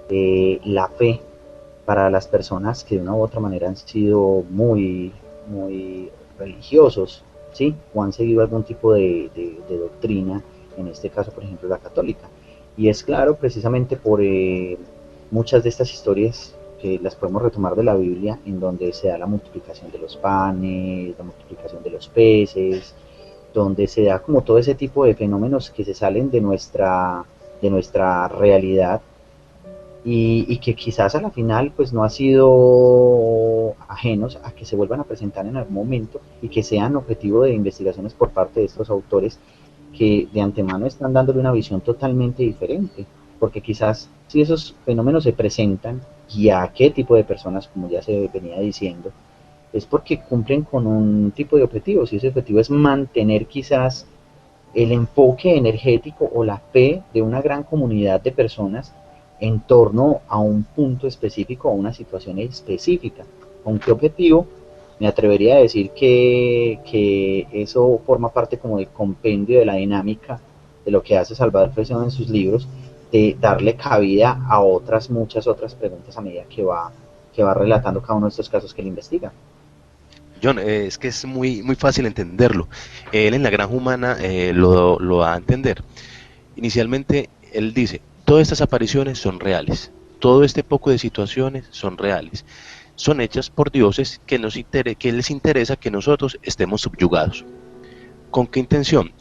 la fe para las personas que de una u otra manera han sido muy religiosos, ¿sí? O han seguido algún tipo de doctrina, en este caso, por ejemplo, la católica. Y es claro, precisamente por muchas de estas historias que las podemos retomar de la Biblia, en donde se da la multiplicación de los panes, la multiplicación de los peces, donde se da como todo ese tipo de fenómenos que se salen de nuestra realidad y que quizás a la final pues no ha sido ajenos a que se vuelvan a presentar en algún momento y que sean objetivo de investigaciones por parte de estos autores que de antemano están dándole una visión totalmente diferente, porque quizás si esos fenómenos se presentan y a qué tipo de personas, como ya se venía diciendo, es porque cumplen con un tipo de objetivos y ese objetivo es mantener quizás el enfoque energético o la fe de una gran comunidad de personas en torno a un punto específico o una situación específica. ¿Con qué objetivo? Me atrevería a decir que eso forma parte como del compendio de la dinámica de lo que hace Salvador Freixedo en sus libros, de darle cabida a otras, muchas otras preguntas a medida que va relatando cada uno de estos casos que él investiga. John, es que es muy fácil entenderlo. Él en La Granja Humana lo da a entender. Inicialmente, él dice, todas estas apariciones son reales, todo este poco de situaciones son reales, son hechas por dioses que les interesa que nosotros estemos subyugados. ¿Con qué intención?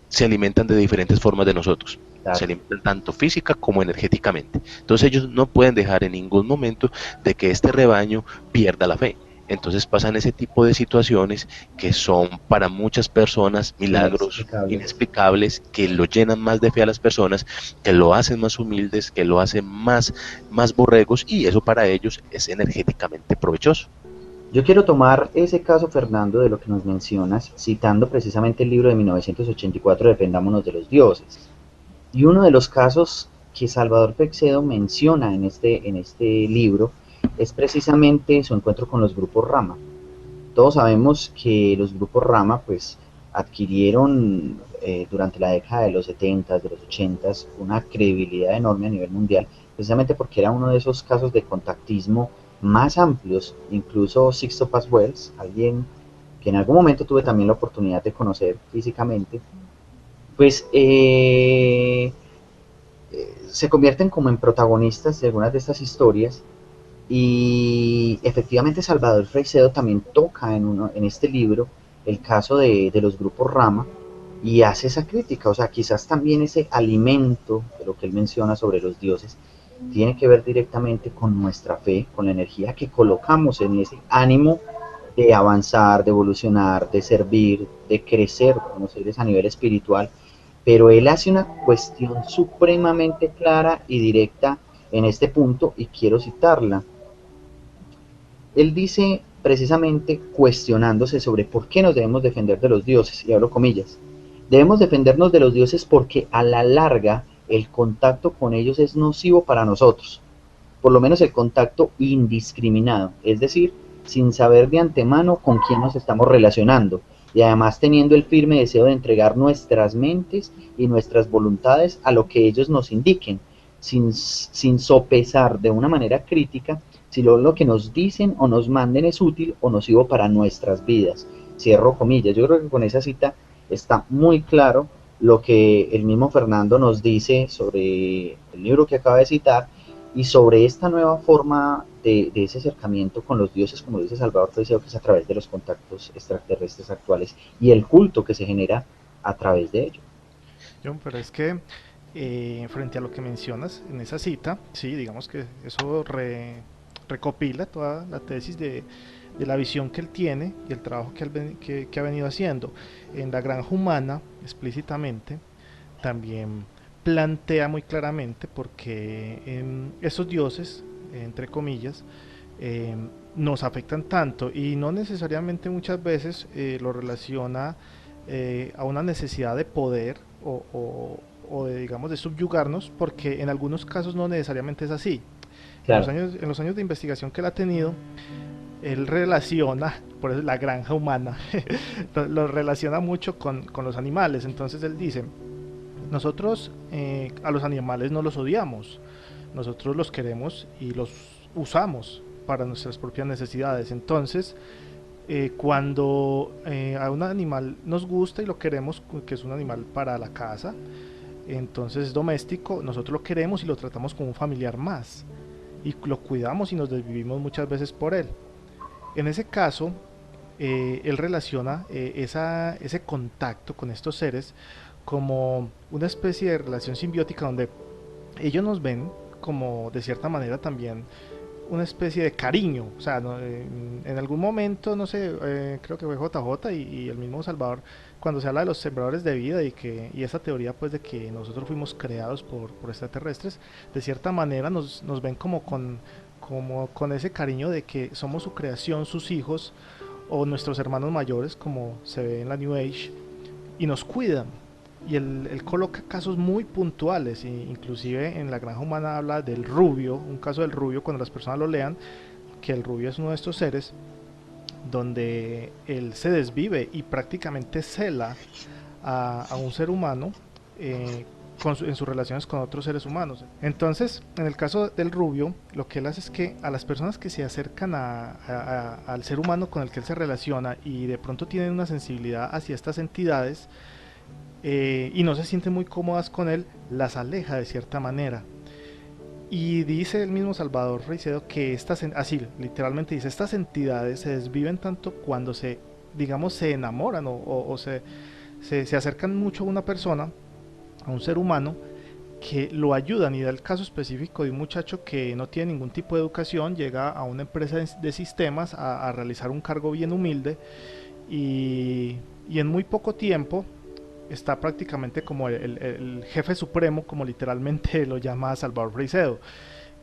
Se alimentan de diferentes formas de nosotros. Claro. Se alimentan tanto física como energéticamente. Entonces ellos no pueden dejar en ningún momento de que este rebaño pierda la fe. Entonces pasan ese tipo de situaciones que son para muchas personas milagros Inexplicables. inexplicables, que lo llenan más de fe a las personas, que lo hacen más humildes, que lo hacen más borregos, y eso para ellos es energéticamente provechoso. Yo quiero tomar ese caso, Fernando, de lo que nos mencionas, citando precisamente el libro de 1984, Defendámonos de los dioses. Y uno de los casos que Salvador Freixedo menciona en este libro es precisamente su encuentro con los grupos Rama. Todos sabemos que los grupos Rama pues adquirieron durante la década de los 70, de los 80, una credibilidad enorme a nivel mundial, precisamente porque era uno de esos casos de contactismo más amplios. Incluso Sixto Paz Wells, alguien que en algún momento tuve también la oportunidad de conocer físicamente, pues se convierten como en protagonistas de algunas de estas historias. Y efectivamente Salvador Freixedo también toca en este libro el caso de los grupos Rama y hace esa crítica, o sea, quizás también ese alimento de lo que él menciona sobre los dioses tiene que ver directamente con nuestra fe, con la energía que colocamos en ese ánimo de avanzar, de evolucionar, de servir, de crecer como seres a nivel espiritual, pero él hace una cuestión supremamente clara y directa en este punto y quiero citarla. Él dice precisamente cuestionándose sobre por qué nos debemos defender de los dioses, y abro comillas, Debemos defendernos de los dioses porque a la larga el contacto con ellos es nocivo para nosotros, por lo menos el contacto indiscriminado, es decir, sin saber de antemano con quién nos estamos relacionando y además teniendo el firme deseo de entregar nuestras mentes y nuestras voluntades a lo que ellos nos indiquen, sin sopesar de una manera crítica si lo que nos dicen o nos manden es útil o nocivo para nuestras vidas. Cierro comillas. Yo creo que con esa cita está muy claro lo que el mismo Fernando nos dice sobre el libro que acaba de citar y sobre esta nueva forma de ese acercamiento con los dioses, como dice Salvador Freixedo, que es a través de los contactos extraterrestres actuales y el culto que se genera a través de ello. John, pero es que frente a lo que mencionas en esa cita, sí, digamos que eso recopila toda la tesis de la visión que él tiene y el trabajo que ha venido haciendo. En La Granja Humana, explícitamente, también plantea muy claramente porque esos dioses, entre comillas, eh, nos afectan tanto y no necesariamente muchas veces lo relaciona a una necesidad de poder o de, digamos, de subyugarnos, porque en algunos casos no necesariamente es así. Claro. En los años de investigación que él ha tenido, él relaciona, por eso la granja humana, lo relaciona mucho con los animales. Entonces él dice, nosotros a los animales no los odiamos, nosotros los queremos y los usamos para nuestras propias necesidades. Entonces, cuando a un animal nos gusta y lo queremos, que es un animal para la casa, entonces es doméstico, nosotros lo queremos y lo tratamos como un familiar más y lo cuidamos y nos desvivimos muchas veces por él. En ese caso, él relaciona ese contacto con estos seres como una especie de relación simbiótica donde ellos nos ven como de cierta manera también una especie de cariño, o sea, no, en algún momento, no sé, creo que fue JJ y el mismo Salvador, cuando se habla de los sembradores de vida y esa teoría pues de que nosotros fuimos creados por extraterrestres, de cierta manera nos ven como con ese cariño de que somos su creación, sus hijos o nuestros hermanos mayores, como se ve en la New Age, y nos cuidan. Y él coloca casos muy puntuales, e inclusive en La Granja Humana habla del rubio, un caso del rubio, cuando las personas lo lean, que el rubio es uno de estos seres donde él se desvive y prácticamente cela a un ser humano en sus relaciones con otros seres humanos. Entonces, en el caso del rubio, lo que él hace es que a las personas que se acercan al ser humano con el que él se relaciona y de pronto tienen una sensibilidad hacia estas entidades, y no se sienten muy cómodas con él, las aleja de cierta manera. Y dice el mismo Salvador Freixedo que así literalmente dice, estas entidades se desviven tanto cuando digamos, se enamoran o se acercan mucho a una persona, a un ser humano, que lo ayudan. Y da el caso específico de un muchacho que no tiene ningún tipo de educación, llega a una empresa de sistemas a realizar un cargo bien humilde y en muy poco tiempo está prácticamente como el jefe supremo, como literalmente lo llama Salvador Freixedo.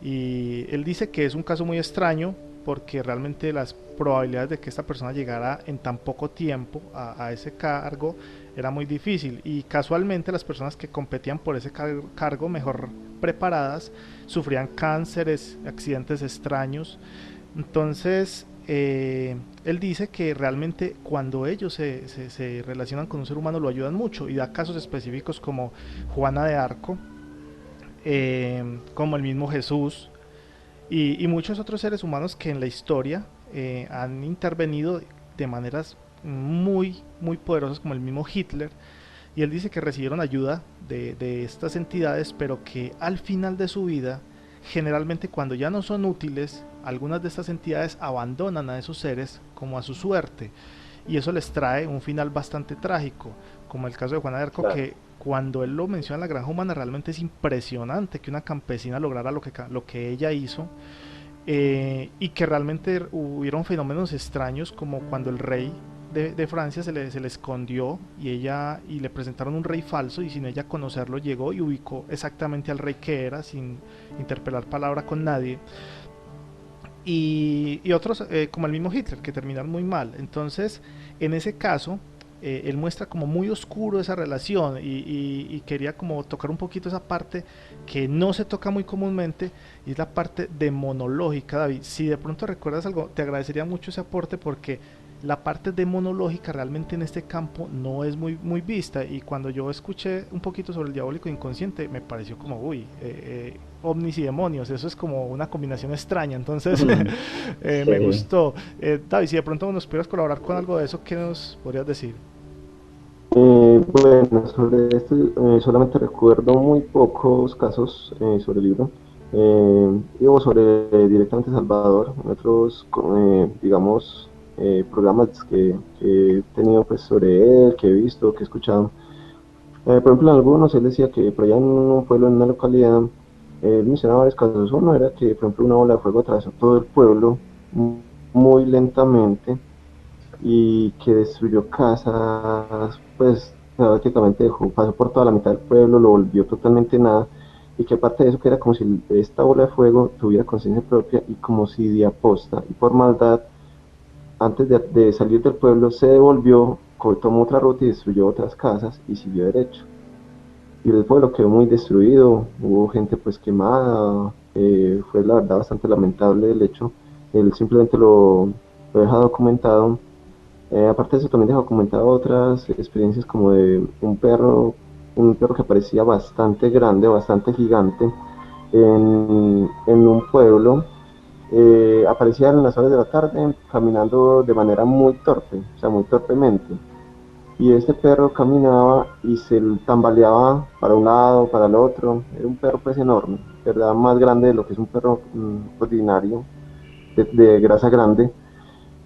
Y él dice que es un caso muy extraño porque realmente las probabilidades de que esta persona llegara en tan poco tiempo a ese cargo era muy difícil, y casualmente las personas que competían por ese cargo mejor preparadas sufrían cánceres, accidentes extraños. Entonces él dice que realmente cuando ellos se relacionan con un ser humano lo ayudan mucho, y da casos específicos como Juana de Arco, como el mismo Jesús y muchos otros seres humanos que en la historia han intervenido de maneras muy poderosas, como el mismo Hitler. Y él dice que recibieron ayuda de estas entidades, pero que al final de su vida, generalmente cuando ya no son útiles, algunas de estas entidades abandonan a esos seres como a su suerte, y eso les trae un final bastante trágico, como el caso de Juana de Arco, claro, que cuando él lo menciona en La Granja Humana realmente es impresionante que una campesina lograra lo que ella hizo, y que realmente hubieron fenómenos extraños, como cuando el rey de Francia se le escondió y le presentaron un rey falso, y sin ella conocerlo llegó y ubicó exactamente al rey que era, sin interpelar palabra con nadie. Y otros como el mismo Hitler, que terminaron muy mal. Entonces, en ese caso, él muestra como muy oscuro esa relación y quería como tocar un poquito esa parte que no se toca muy comúnmente y es la parte demonológica. David, si de pronto recuerdas algo, te agradecería mucho ese aporte porque la parte demonológica realmente en este campo no es muy vista y cuando yo escuché un poquito sobre el diabólico inconsciente me pareció como, uy, ovnis y demonios, eso es como una combinación extraña, entonces me Sí. gustó. David, si de pronto nos pudieras colaborar con algo de eso, ¿qué nos podrías decir? Bueno, sobre esto solamente recuerdo muy pocos casos sobre el libro. Digo sobre directamente Salvador, en otros, digamos, programas que he tenido pues, sobre él, que he visto, que he escuchado. Por ejemplo, en algunos él decía que por allá en un pueblo, en una localidad, él mencionaba varios casos. Uno era que, por ejemplo, una ola de fuego atravesó todo el pueblo muy lentamente y que destruyó casas, pues prácticamente dejó, pasó por toda la mitad del pueblo, lo volvió totalmente nada, y que aparte de eso que era como si esta bola de fuego tuviera conciencia propia y como si de aposta y por maldad, antes de salir del pueblo se devolvió, tomó otra ruta y destruyó otras casas y siguió derecho. Y el pueblo quedó muy destruido, hubo gente pues quemada, fue la verdad bastante lamentable el hecho, él simplemente lo deja documentado. Aparte de eso, también dejó comentado otras experiencias como de un perro que parecía bastante grande, bastante gigante, en un pueblo. Aparecía en las horas de la tarde caminando de manera muy torpe, o sea, muy torpemente. Y este perro caminaba y se tambaleaba para un lado, para el otro. Era un perro pues enorme, ¿verdad? Más grande de lo que es un perro ordinario, de grasa grande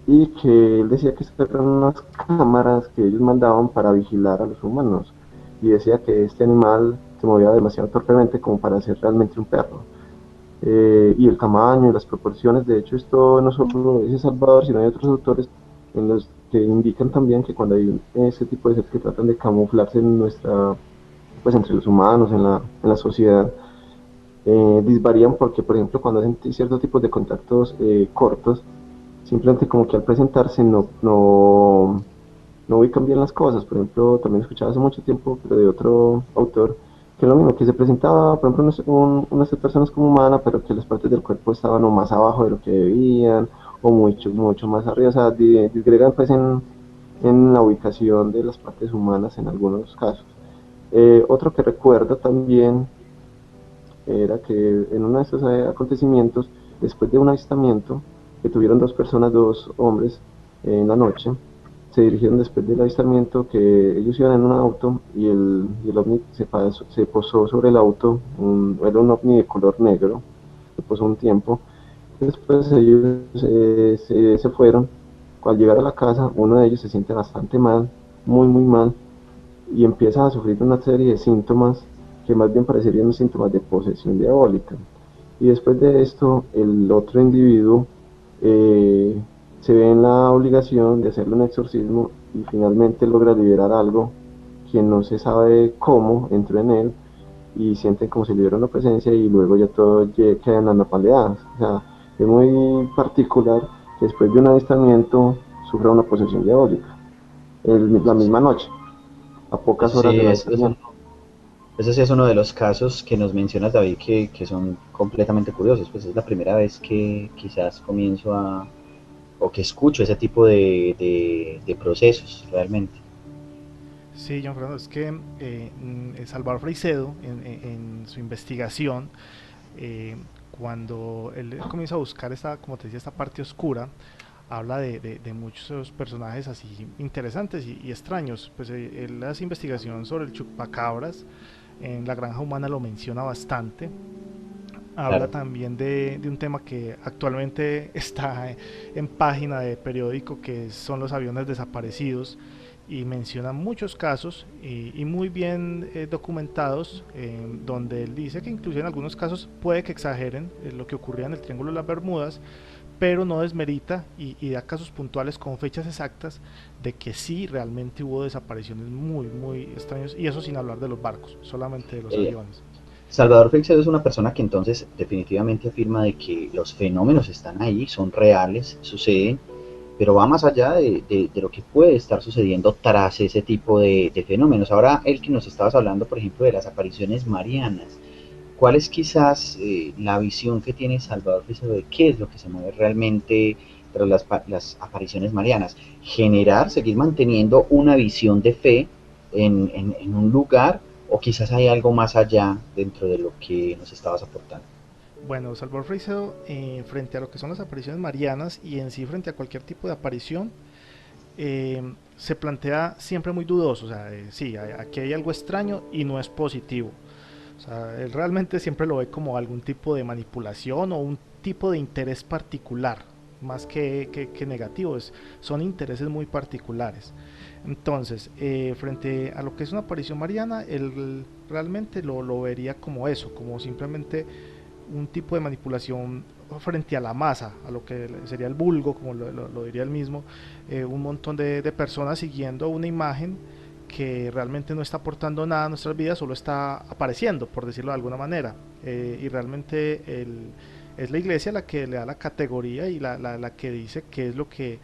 y que él decía que estas eran unas cámaras que ellos mandaban para vigilar a los humanos y decía que este animal se movía demasiado torpemente como para ser realmente un perro. Y el tamaño y las proporciones, de hecho esto no solo es Salvador, sino hay otros autores en los que indican también que cuando hay ese tipo de seres que tratan de camuflarse en nuestra, pues entre los humanos, en la sociedad, disvarían porque, por ejemplo, cuando hacen ciertos tipos de contactos cortos, simplemente como que al presentarse no ubican bien las cosas. Por ejemplo, también escuchaba hace mucho tiempo, pero de otro autor, que es lo mismo, que se presentaba, por ejemplo, unas personas como humana, pero que las partes del cuerpo estaban o más abajo de lo que debían, o mucho más arriba, o sea, disgregan pues en la ubicación de las partes humanas en algunos casos. Otro que recuerdo también era que en uno de estos acontecimientos, después de un avistamiento que tuvieron dos personas, dos hombres, en la noche, se dirigieron después del avistamiento que ellos iban en un auto y el ovni se posó sobre el auto, era un ovni de color negro, se posó un tiempo, después ellos se fueron, al llegar a la casa uno de ellos se siente bastante mal, muy mal, y empieza a sufrir una serie de síntomas que más bien parecerían síntomas de posesión diabólica. Y después de esto, el otro individuo eh, se ve en la obligación de hacerle un exorcismo y finalmente logra liberar algo que no se sabe cómo entró en él y sienten como si le diera una presencia y luego ya todo quedan anapaleadas. O sea, es muy particular que después de un avistamiento sufra una posesión diabólica, la misma noche, a pocas Eso horas sí, del eso, avistamiento. eso sí es uno de los casos que nos mencionas, David, que son completamente curiosos. Pues es la primera vez que quizás comienzo a, o que escucho ese tipo de procesos realmente. Sí, John Fernando, es que Salvador Freisedo en su investigación, eh, cuando él comienza a buscar esta, como te decía, esta parte oscura, habla de muchos personajes así interesantes y extraños. Pues él hace investigación sobre el chupacabras, en la granja humana lo menciona bastante. Habla Claro. también de un tema que actualmente está en página de periódico, que son los aviones desaparecidos, y menciona muchos casos y muy bien documentados, donde él dice que incluso en algunos casos puede que exageren lo que ocurría en el Triángulo de las Bermudas, pero no desmerita y da casos puntuales con fechas exactas de que sí realmente hubo desapariciones muy extrañas, y eso sin hablar de los barcos, solamente de los Eh, aviones. Salvador Freixedo es una persona que entonces definitivamente afirma de que los fenómenos están ahí, son reales, suceden, pero va más allá de lo que puede estar sucediendo tras ese tipo de fenómenos. Ahora, el que nos estabas hablando, por ejemplo, de las apariciones marianas, ¿cuál es quizás la visión que tiene Salvador Freixedo de qué es lo que se mueve realmente tras las apariciones marianas? Generar, seguir manteniendo una visión de fe en un lugar, o quizás hay algo más allá dentro de lo que nos estabas aportando. Bueno, Salvador Freixedo, frente a lo que son las apariciones marianas y en sí frente a cualquier tipo de aparición, se plantea siempre muy dudoso. O sea, sí, aquí hay algo extraño y no es positivo. O sea, él realmente siempre lo ve como algún tipo de manipulación o un tipo de interés particular, más que negativo, son intereses muy particulares. Entonces, frente a lo que es una aparición mariana, él realmente lo vería como eso, como simplemente un tipo de manipulación frente a la masa, a lo que sería el vulgo, como lo diría él mismo, un montón de personas siguiendo una imagen que realmente no está aportando nada a nuestras vidas, solo está apareciendo, por decirlo de alguna manera. Y realmente es la iglesia la que le da la categoría y la que dice qué es lo que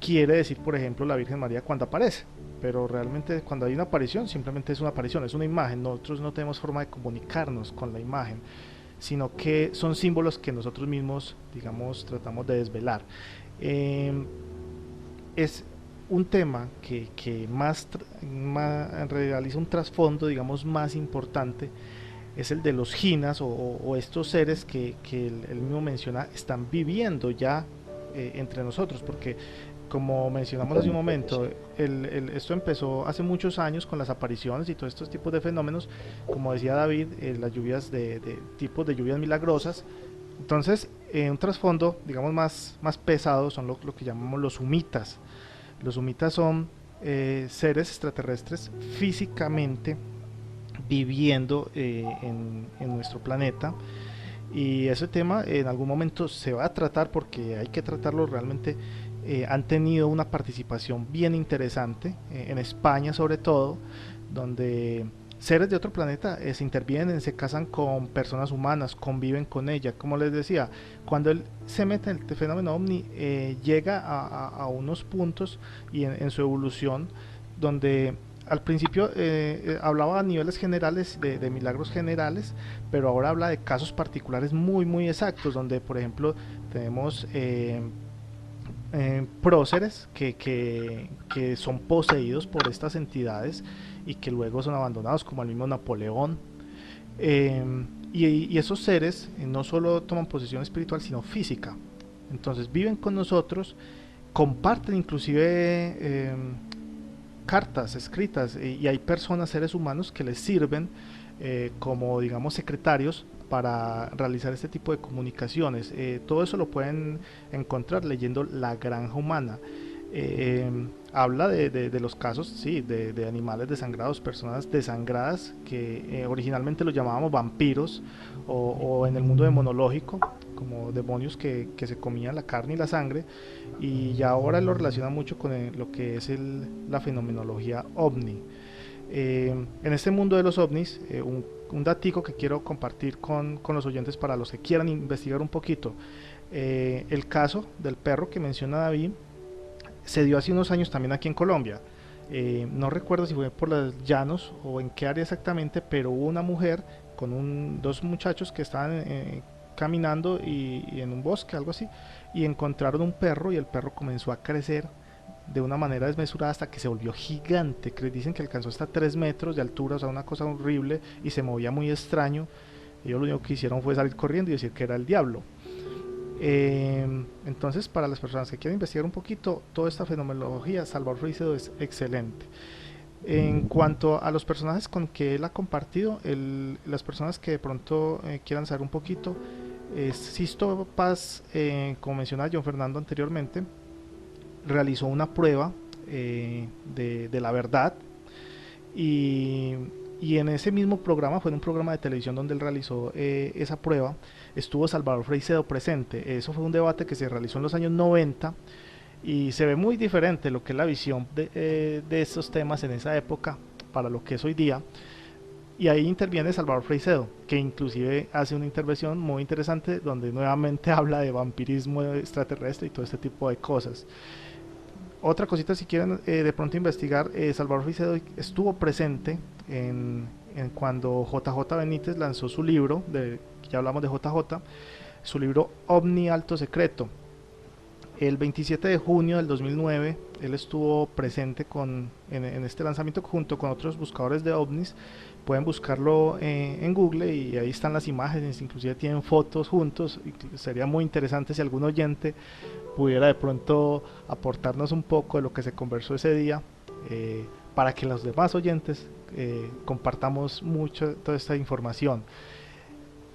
quiere decir, por ejemplo, la Virgen María cuando aparece. Pero realmente cuando hay una aparición, simplemente es una aparición, es una imagen. Nosotros no tenemos forma de comunicarnos con la imagen, sino que son símbolos que nosotros mismos, digamos, tratamos de desvelar. Eh, es un tema que más realiza un trasfondo, digamos, más importante, es el de los jinas o estos seres que él mismo menciona están viviendo ya entre nosotros, porque como mencionamos hace un momento, esto empezó hace muchos años con las apariciones y todos estos tipos de fenómenos, como decía David, las lluvias de tipos de lluvias milagrosas. Entonces, un trasfondo, digamos, más pesado son lo que llamamos los humitas. Los humitas son seres extraterrestres físicamente viviendo en nuestro planeta, y ese tema en algún momento se va a tratar porque hay que tratarlo realmente. Han tenido una participación bien interesante en España sobre todo, donde seres de otro planeta se intervienen, se casan con personas humanas, conviven con ellas. Como les decía, cuando él se mete en el fenómeno ovni, llega a unos puntos y en su evolución donde al principio hablaba a niveles generales de milagros generales, pero ahora habla de casos particulares muy exactos, donde por ejemplo tenemos próceres que son poseídos por estas entidades y que luego son abandonados, como el mismo Napoleón. Eh, y esos seres no solo toman posesión espiritual, sino física. Entonces viven con nosotros, comparten inclusive cartas escritas, y hay personas, seres humanos, que les sirven como, digamos, secretarios para realizar este tipo de comunicaciones. Todo eso lo pueden encontrar leyendo La Granja Humana. Habla de los casos, sí, de animales desangrados, personas desangradas, que originalmente los llamábamos vampiros, o en el mundo demonológico, como demonios que se comían la carne y la sangre, y ya ahora lo relaciona mucho con lo que es la fenomenología ovni. En este mundo de los ovnis, un datico que quiero compartir con los oyentes para los que quieran investigar un poquito. El caso del perro que menciona David se dio hace unos años también aquí en Colombia. No recuerdo si fue por los llanos o en qué área exactamente, pero hubo una mujer con dos muchachos que estaban caminando y en un bosque, algo así, y encontraron un perro, y el perro comenzó a crecer de una manera desmesurada hasta que se volvió gigante, que dicen que alcanzó hasta 3 metros de altura, o sea, una cosa horrible, y se movía muy extraño. Ellos lo único que hicieron fue salir corriendo y decir que era el diablo. Entonces, para las personas que quieren investigar un poquito toda esta fenomenología, Salvador Freixedo es excelente. En cuanto a los personajes con que él ha compartido, las personas que de pronto quieran saber un poquito, Sisto Paz, como mencionaba John Fernando anteriormente, realizó una prueba de la verdad, y en ese mismo programa, fue en un programa de televisión donde él realizó esa prueba, estuvo Salvador Freixedo presente. Eso fue un debate que se realizó en los años 90, y se ve muy diferente lo que es la visión de estos temas en esa época para lo que es hoy día. Y ahí interviene Salvador Freixedo, que inclusive hace una intervención muy interesante donde nuevamente habla de vampirismo extraterrestre y todo este tipo de cosas. Otra cosita, si quieren de pronto investigar, Salvador Freixedo estuvo presente en cuando JJ Benítez lanzó su libro, ya hablamos de JJ, su libro OVNI Alto Secreto. El 27 de junio del 2009, él estuvo presente en este lanzamiento junto con otros buscadores de ovnis. Pueden buscarlo en Google y ahí están las imágenes, inclusive tienen fotos juntos. Sería muy interesante si algún oyente pudiera de pronto aportarnos un poco de lo que se conversó ese día, para que los demás oyentes compartamos mucho toda esta información.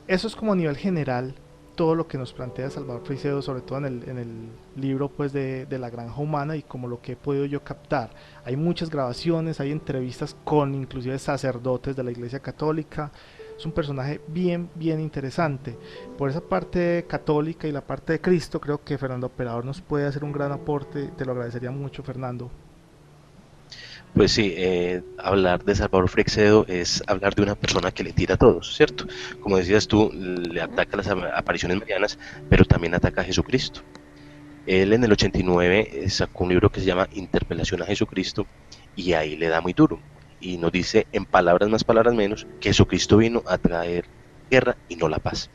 Eso es como a nivel general todo lo que nos plantea Salvador Freixedo, sobre todo en el libro pues de La Granja Humana, y como lo que he podido yo captar. Hay muchas grabaciones, hay entrevistas con inclusive sacerdotes de la Iglesia Católica. Es un personaje bien interesante. Por esa parte católica y la parte de Cristo, creo que Fernando Operador nos puede hacer un gran aporte. Te lo agradecería mucho, Fernando. Pues sí, hablar de Salvador Freixedo es hablar de una persona que le tira a todos, ¿cierto? Como decías tú, le ataca las apariciones marianas, pero también ataca a Jesucristo. Él en el 89 sacó un libro que se llama Interpelación a Jesucristo, y ahí le da muy duro. Y nos dice, en palabras más, palabras menos, que Jesucristo vino a traer guerra y no la paz.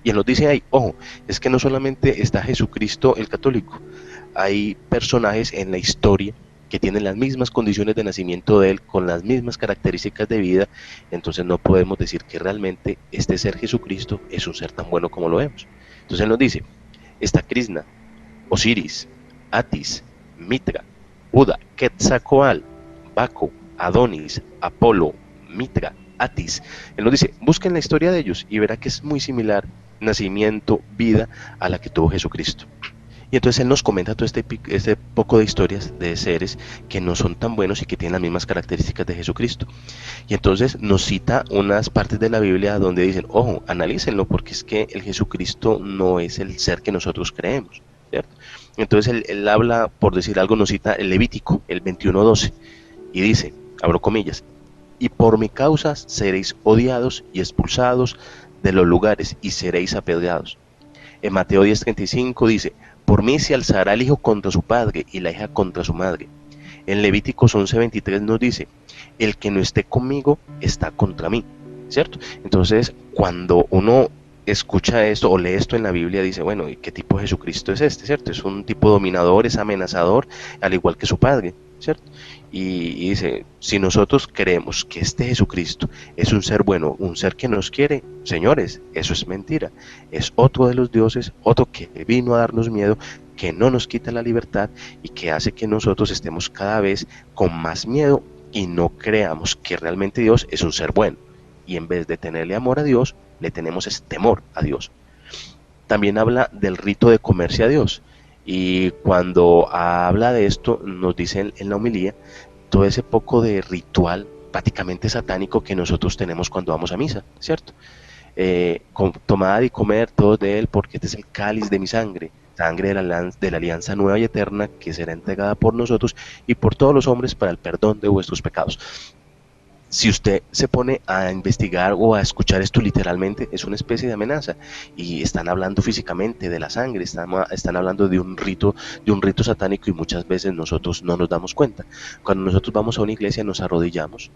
Y él nos dice ahí, ojo, es que no solamente está Jesucristo el católico, hay personajes en la historia que tienen las mismas condiciones de nacimiento de él, con las mismas características de vida. Entonces no podemos decir que realmente este ser Jesucristo es un ser tan bueno como lo vemos. Entonces él nos dice, está Krishna, Osiris, Atis, Mitra, Buda, Quetzalcóatl, Baco, Adonis, Apolo, Mitra, Atis. Él nos dice, busquen la historia de ellos y verá que es muy similar, nacimiento, vida, a la que tuvo Jesucristo. Y entonces él nos comenta todo este poco de historias de seres que no son tan buenos y que tienen las mismas características de Jesucristo. Y entonces nos cita unas partes de la Biblia donde dicen, ojo, analícenlo, porque es que el Jesucristo no es el ser que nosotros creemos, ¿cierto? Entonces él habla, por decir algo, nos cita el Levítico, el 21:12, y dice, abro comillas, y por mi causa seréis odiados y expulsados de los lugares y seréis apedreados. En Mateo 10:35 dice, por mí se alzará el hijo contra su padre y la hija contra su madre. En Levíticos 11:23 nos dice, el que no esté conmigo está contra mí, ¿cierto? Entonces, cuando uno escucha esto o lee esto en la Biblia, dice, bueno, ¿y qué tipo de Jesucristo es este, cierto? Es un tipo dominador, es amenazador, al igual que su padre, ¿cierto? Y dice, si nosotros creemos que este Jesucristo es un ser bueno, un ser que nos quiere, señores, eso es mentira. Es otro de los dioses, otro que vino a darnos miedo, que no nos quita la libertad y que hace que nosotros estemos cada vez con más miedo y no creamos que realmente Dios es un ser bueno. Y en vez de tenerle amor a Dios, le tenemos temor a Dios. También habla del rito de comerse a Dios. Y cuando habla de esto, nos dice en la homilía, todo ese poco de ritual prácticamente satánico que nosotros tenemos cuando vamos a misa, ¿cierto? Tomad y comer todos de él, porque este es el cáliz de mi sangre, sangre de la alianza nueva y eterna, que será entregada por nosotros y por todos los hombres para el perdón de vuestros pecados. Si usted se pone a investigar o a escuchar esto literalmente, es una especie de amenaza, y están hablando físicamente de la sangre, están hablando de un rito satánico, y muchas veces nosotros no nos damos cuenta. Cuando nosotros vamos a una iglesia nos arrodillamos,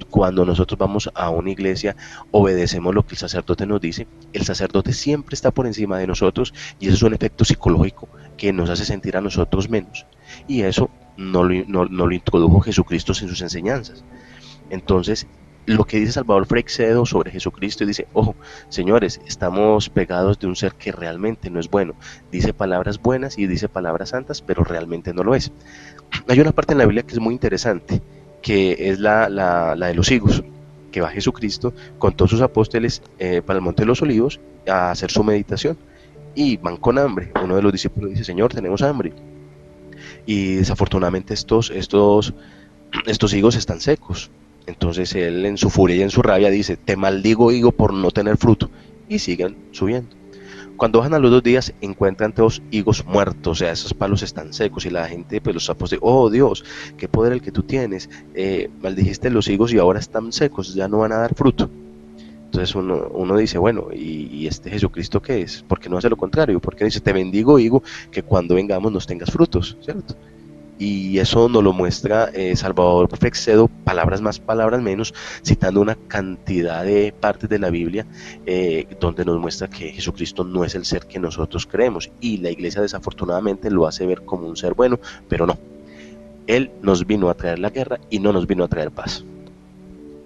cuando nosotros vamos a una iglesia obedecemos lo que el sacerdote nos dice. El sacerdote siempre está por encima de nosotros, y eso es un efecto psicológico que nos hace sentir a nosotros menos, y eso no lo introdujo Jesucristo en sus enseñanzas. Entonces, lo que dice Salvador Freixedo sobre Jesucristo, dice, ojo, señores, estamos pegados de un ser que realmente no es bueno. Dice palabras buenas y dice palabras santas, pero realmente no lo es. Hay una parte en la Biblia que es muy interesante, que es la de los higos, que va Jesucristo con todos sus apóstoles para el Monte de los Olivos a hacer su meditación, y van con hambre. Uno de los discípulos dice, Señor, tenemos hambre. Y desafortunadamente estos higos están secos. Entonces él, en su furia y en su rabia, dice, te maldigo, higo, por no tener fruto. Y siguen subiendo. Cuando bajan a los 2 días, encuentran todos higos muertos, o sea, esos palos están secos, y la gente, pues los apóstoles, oh Dios, qué poder el que tú tienes, maldijiste los higos y ahora están secos, ya no van a dar fruto. Entonces uno dice, bueno, ¿y este Jesucristo qué es? ¿Por qué no hace lo contrario? ¿Por qué dice, te bendigo, higo, que cuando vengamos nos tengas frutos, ¿cierto? Y eso nos lo muestra Salvador Freixedo, palabras más, palabras menos, citando una cantidad de partes de la Biblia donde nos muestra que Jesucristo no es el ser que nosotros creemos, y la iglesia desafortunadamente lo hace ver como un ser bueno, pero no. Él nos vino a traer la guerra y no nos vino a traer paz.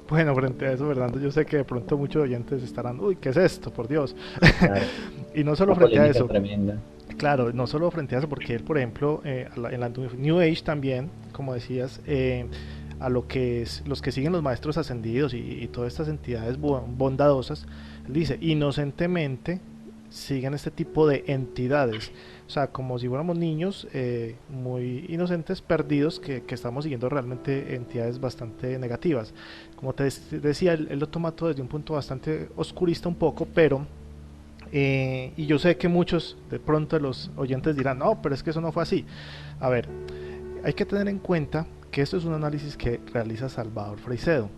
Bueno, frente a eso, Fernando, yo sé que de pronto muchos oyentes estarán, uy, ¿qué es esto? Por Dios. Claro, Y no solo una frente a polémica eso, tremenda. claro, no solo frente a eso, porque él, por ejemplo, en la New Age también, como decías, a lo que es, los que siguen los maestros ascendidos y todas estas entidades bondadosas, él dice, inocentemente siguen este tipo de entidades, o sea, como si fuéramos niños muy inocentes, perdidos, que estamos siguiendo realmente entidades bastante negativas. Como te decía, él lo toma todo desde un punto bastante oscurista un poco, pero y yo sé que muchos de pronto de los oyentes dirán, no, pero es que eso no fue así. A ver, hay que tener en cuenta que esto es un análisis que realiza Salvador Freixedo.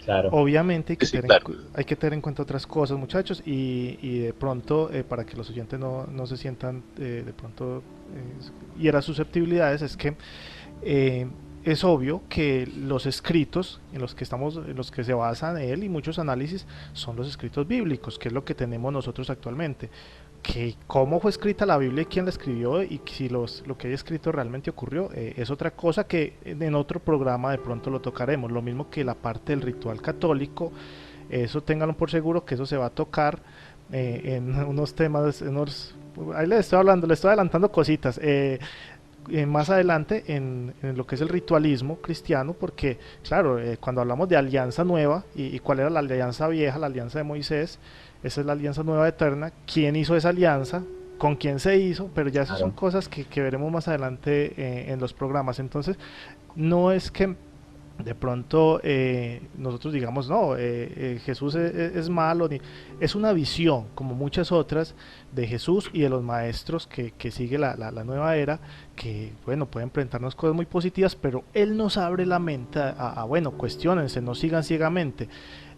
Claro. Obviamente Sí, claro. hay que tener en cuenta otras cosas, muchachos, y de pronto, para que los oyentes no se sientan de pronto y a las susceptibilidades, es que es obvio que los escritos en los que se basan él y muchos análisis son los escritos bíblicos, que es lo que tenemos nosotros actualmente. Que cómo fue escrita la Biblia y quién la escribió y si lo que hay escrito realmente ocurrió, es otra cosa que en otro programa de pronto lo tocaremos. Lo mismo que la parte del ritual católico, eso ténganlo por seguro que eso se va a tocar en unos temas, ahí les estoy hablando, les estoy adelantando cositas. Más adelante en lo que es el ritualismo cristiano, porque claro, cuando hablamos de alianza nueva y cuál era la alianza vieja, la alianza de Moisés, esa es la alianza nueva eterna, quién hizo esa alianza, con quién se hizo, pero ya esas son Claro. cosas que veremos más adelante en los programas. Entonces no es que de pronto nosotros digamos, no, Jesús es malo, es una visión, como muchas otras, de Jesús y de los maestros que sigue la nueva era, que bueno, pueden presentarnos cosas muy positivas, pero Él nos abre la mente bueno, cuestionense, no sigan ciegamente.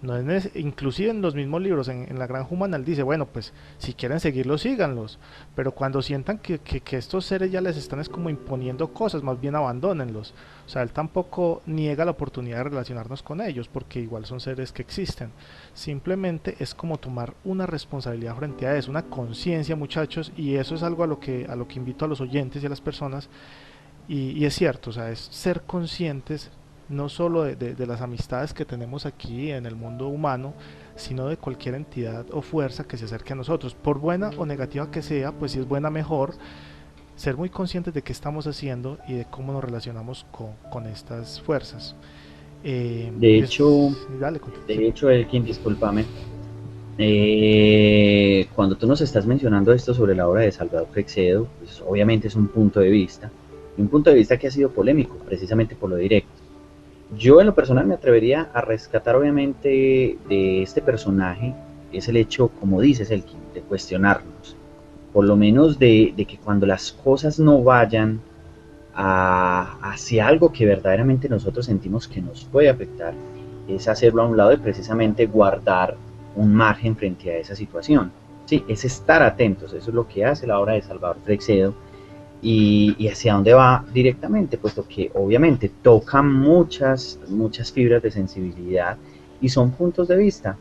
No es inclusive en los mismos libros, en la Gran Humana, él dice, bueno, pues si quieren seguirlos, síganlos, pero cuando sientan que estos seres ya les están es como imponiendo cosas, más bien abandónenlos. O sea, él tampoco niega la oportunidad de relacionarnos con ellos, porque igual son seres que existen. Simplemente es como tomar una responsabilidad frente a eso, una conciencia, muchachos, y eso es algo a lo que invito a los oyentes y a las personas, y es cierto, o sea, es ser conscientes no solo de las amistades que tenemos aquí en el mundo humano, sino de cualquier entidad o fuerza que se acerque a nosotros, por buena o negativa que sea, pues si es buena mejor, ser muy conscientes de qué estamos haciendo y de cómo nos relacionamos con estas fuerzas. De hecho, Dale, sí. de hecho, Elkin, discúlpame. Cuando tú nos estás mencionando esto sobre la obra de Salvador Freixedo, pues obviamente es un punto de vista, y un punto de vista que ha sido polémico, precisamente por lo directo. Yo en lo personal me atrevería a rescatar obviamente de este personaje, es el hecho, como dices, Elkin, de cuestionarnos, por lo menos de que cuando las cosas no vayan hacia algo que verdaderamente nosotros sentimos que nos puede afectar, es hacerlo a un lado y precisamente guardar un margen frente a esa situación. Sí, es estar atentos, eso es lo que hace la obra de Salvador Freixedo y hacia dónde va directamente, puesto que obviamente toca muchas fibras de sensibilidad y son puntos de vista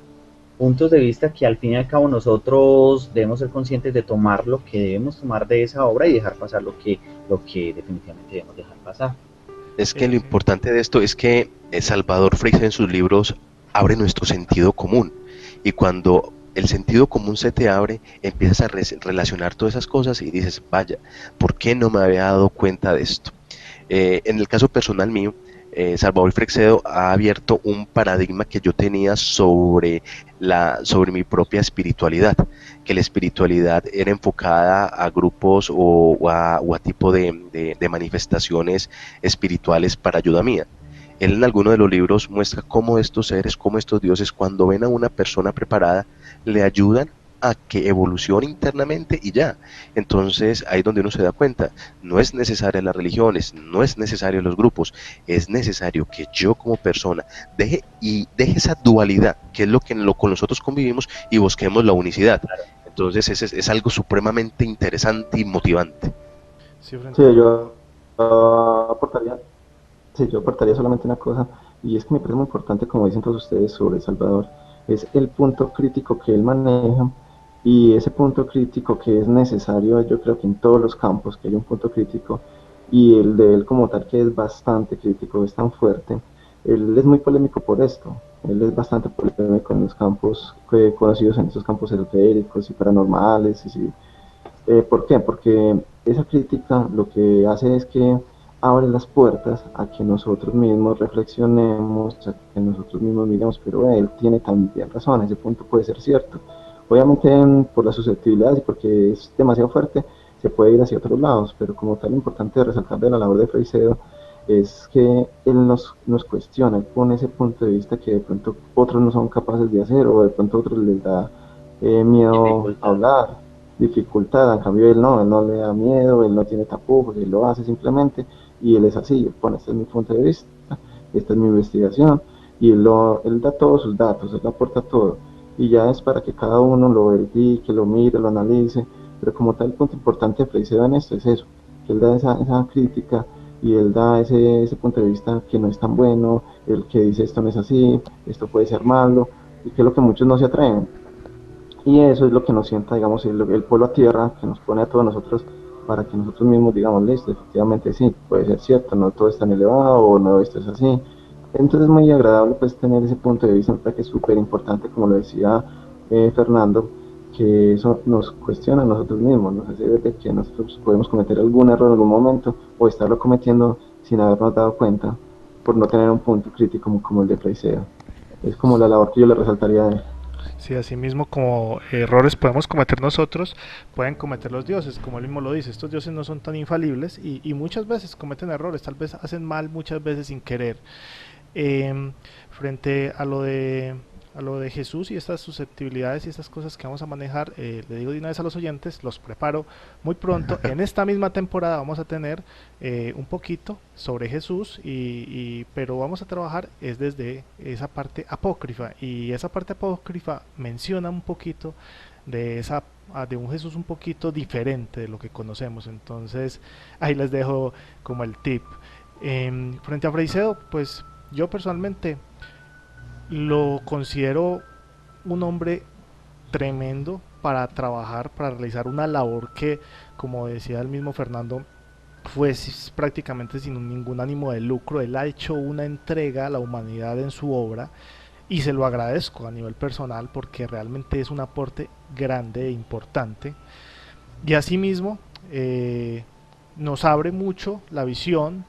que al fin y al cabo nosotros debemos ser conscientes de tomar lo que debemos tomar de esa obra y dejar pasar lo que definitivamente debemos dejar pasar. Es que lo Sí. importante de esto es que Salvador Freixedo en sus libros abre nuestro sentido común, y cuando el sentido común se te abre, empiezas a relacionar todas esas cosas y dices, vaya, ¿por qué no me había dado cuenta de esto? En el caso personal mío, Salvador Freixedo ha abierto un paradigma que yo tenía sobre mi propia espiritualidad, que la espiritualidad era enfocada a grupos o a tipo de manifestaciones espirituales para ayuda mía. Él en alguno de los libros muestra cómo estos seres, cómo estos dioses, cuando ven a una persona preparada, le ayudan a que evolucione internamente y ya. Entonces ahí es donde uno se da cuenta, no es necesaria las religiones, no es necesario los grupos, es necesario que yo como persona deje esa dualidad, que es lo que con nosotros convivimos, y busquemos la unicidad. Entonces es algo supremamente interesante y motivante. Sí, Sí, yo aportaría, sí, yo aportaría solamente una cosa, y es que me parece muy importante, como dicen todos ustedes sobre Salvador, es el punto crítico que él maneja, y ese punto crítico que es necesario, yo creo que en todos los campos, que hay un punto crítico, y el de él como tal, que es bastante crítico, es tan fuerte, él es muy polémico por esto, él es bastante polémico en los campos conocidos, en esos campos esotéricos y paranormales, y sí. ¿Por qué? Porque esa crítica lo que hace es que abre las puertas a que nosotros mismos reflexionemos, a que nosotros mismos miremos, pero él tiene también razón, ese punto puede ser cierto. Obviamente por las susceptibilidades y porque es demasiado fuerte, se puede ir hacia otros lados, pero como tal lo importante de resaltar de la labor de Freixedo es que él nos cuestiona, él pone ese punto de vista que de pronto otros no son capaces de hacer o de pronto otros les da miedo Dificultad. hablar, dificultad, en cambio él no le da miedo, él no tiene tapujos, él lo hace simplemente y él es así, él pone, este es mi punto de vista, esta es mi investigación y él da todos sus datos, él aporta todo y ya es para que cada uno lo verifique, lo mire, lo analice, pero como tal el punto importante de Freixedo en esto es eso, que él da esa crítica y él da ese punto de vista que no es tan bueno, el que dice esto no es así, esto puede ser malo, y que es lo que muchos no se atreven. Y eso es lo que nos sienta, digamos, el polo a tierra que nos pone a todos nosotros para que nosotros mismos digamos, listo, efectivamente sí, puede ser cierto, no todo es tan elevado o no esto es así. Entonces es muy agradable pues tener ese punto de vista, que es súper importante, como lo decía Fernando, que eso nos cuestiona a nosotros mismos, nos hace ver de que nosotros podemos cometer algún error en algún momento o estarlo cometiendo sin habernos dado cuenta por no tener un punto crítico como el de Freixedo. Es como la labor que yo le resaltaría de él. Sí, así mismo como errores podemos cometer nosotros, pueden cometer los dioses, como él mismo lo dice, estos dioses no son tan infalibles y muchas veces cometen errores, tal vez hacen mal muchas veces sin querer. Frente a lo de Jesús y estas susceptibilidades y estas cosas que vamos a manejar, le digo de una vez a los oyentes, los preparo muy pronto. En esta misma temporada vamos a tener un poquito sobre Jesús, pero vamos a trabajar es desde esa parte apócrifa, y esa parte apócrifa menciona un poquito de de un Jesús un poquito diferente de lo que conocemos. Entonces ahí les dejo como el tip. Frente a Freixedo, pues yo personalmente lo considero un hombre tremendo para trabajar, para realizar una labor que, como decía el mismo Fernando, fue prácticamente sin ningún ánimo de lucro. Él ha hecho una entrega a la humanidad en su obra y se lo agradezco a nivel personal porque realmente es un aporte grande e importante. Y asimismo nos abre mucho la visión.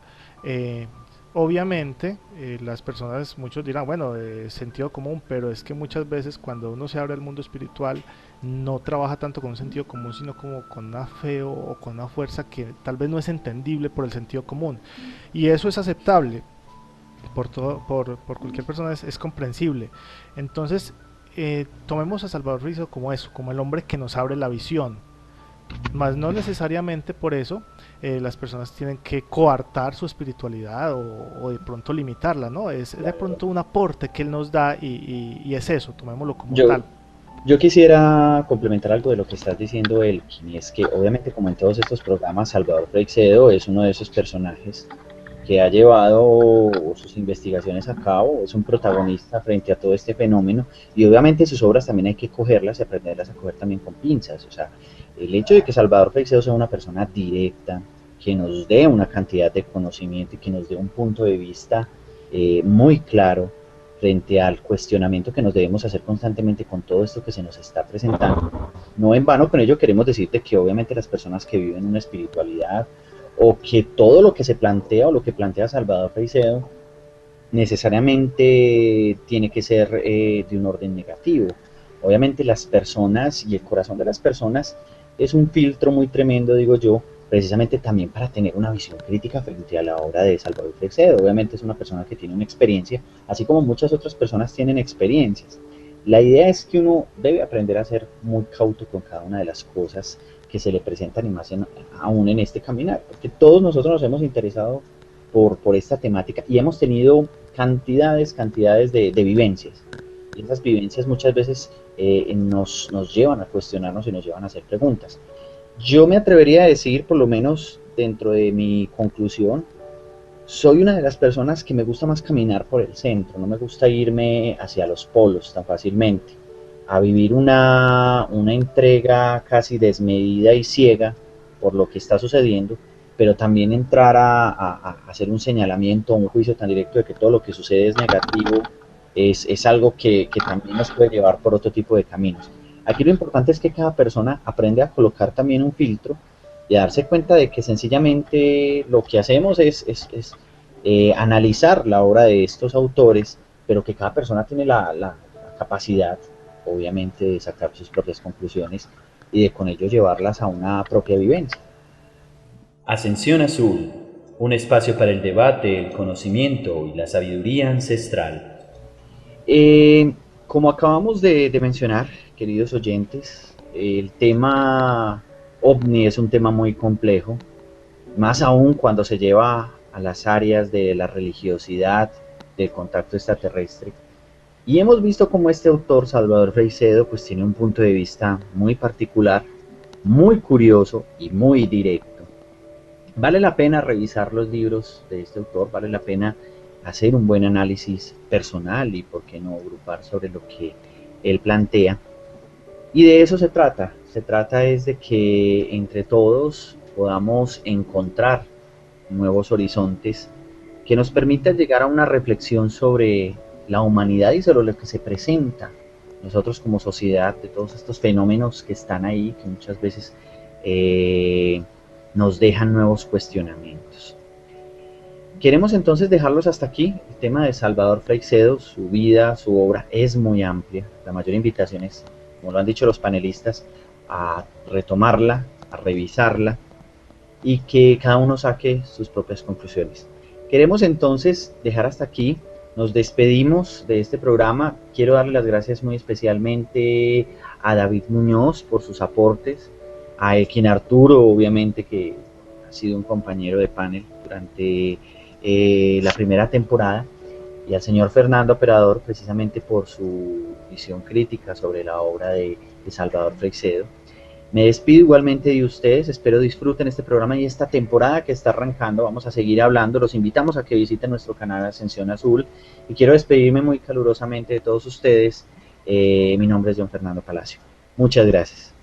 Obviamente, las personas, muchos dirán, bueno, sentido común, pero es que muchas veces cuando uno se abre al mundo espiritual, no trabaja tanto con un sentido común, sino como con una fe o con una fuerza que tal vez no es entendible por el sentido común. Y eso es aceptable por cualquier persona, es comprensible. Entonces, tomemos a Salvador Rizo como eso, como el hombre que nos abre la visión. Más no necesariamente por eso las personas tienen que coartar su espiritualidad o de pronto limitarla, ¿no? Es de pronto un aporte que él nos da y es eso, tomémoslo como Yo, tal. yo quisiera complementar algo de lo que estás diciendo, Elkin, y es que obviamente como en todos estos programas, Salvador Freixedo es uno de esos personajes que ha llevado sus investigaciones a cabo, es un protagonista frente a todo este fenómeno y obviamente sus obras también hay que cogerlas y aprenderlas a coger también con pinzas. O sea, el hecho de que Salvador Freixedo sea una persona directa, que nos dé una cantidad de conocimiento y que nos dé un punto de vista muy claro frente al cuestionamiento que nos debemos hacer constantemente con todo esto que se nos está presentando. No en vano con ello queremos decirte que obviamente las personas que viven una espiritualidad o que todo lo que se plantea o lo que plantea Salvador Freixedo necesariamente tiene que ser de un orden negativo. Obviamente las personas y el corazón de las personas es un filtro muy tremendo, digo yo, precisamente también para tener una visión crítica frente a la obra de Salvador Freixedo. Obviamente es una persona que tiene una experiencia, así como muchas otras personas tienen experiencias. La idea es que uno debe aprender a ser muy cauto con cada una de las cosas que se le presentan y más aún en este caminar, porque todos nosotros nos hemos interesado por esta temática y hemos tenido cantidades de vivencias. Y esas vivencias muchas veces nos llevan a cuestionarnos y nos llevan a hacer preguntas. Yo me atrevería a decir, por lo menos dentro de mi conclusión, soy una de las personas que me gusta más caminar por el centro, no me gusta irme hacia los polos tan fácilmente, a vivir una entrega casi desmedida y ciega por lo que está sucediendo, pero también entrar a hacer un señalamiento, un juicio tan directo de que todo lo que sucede es negativo, es algo que también nos puede llevar por otro tipo de caminos. Aquí lo importante es que cada persona aprende a colocar también un filtro y a darse cuenta de que sencillamente lo que hacemos es analizar la obra de estos autores, pero que cada persona tiene la capacidad, obviamente, de sacar sus propias conclusiones y de con ello llevarlas a una propia vivencia. Ascensión Azul, un espacio para el debate, el conocimiento y la sabiduría ancestral. Como acabamos de mencionar, queridos oyentes, el tema OVNI es un tema muy complejo, más aún cuando se lleva a las áreas de la religiosidad, del contacto extraterrestre. Y hemos visto cómo este autor, Salvador Freixedo, pues tiene un punto de vista muy particular, muy curioso y muy directo. Vale la pena revisar los libros de este autor, vale la pena hacer un buen análisis personal y, por qué no, agrupar sobre lo que él plantea. Y de eso se trata es de que entre todos podamos encontrar nuevos horizontes que nos permitan llegar a una reflexión sobre la humanidad y sobre lo que se presenta nosotros como sociedad, de todos estos fenómenos que están ahí, que muchas veces nos dejan nuevos cuestionamientos. Queremos entonces dejarlos hasta aquí. El tema de Salvador Freixedo, su vida, su obra es muy amplia. La mayor invitación es, como lo han dicho los panelistas, a retomarla, a revisarla y que cada uno saque sus propias conclusiones. Queremos entonces dejar hasta aquí. Nos despedimos de este programa. Quiero darle las gracias muy especialmente a David Muñoz por sus aportes, a Elkin Arturo, obviamente, que ha sido un compañero de panel durante la primera temporada, y al señor Fernando Operador, precisamente por su visión crítica sobre la obra de Salvador Freixedo. Me despido igualmente de ustedes, espero disfruten este programa y esta temporada que está arrancando. Vamos a seguir hablando, los invitamos a que visiten nuestro canal Ascensión Azul y quiero despedirme muy calurosamente de todos ustedes. Mi nombre es John Fernando Palacio. Muchas gracias.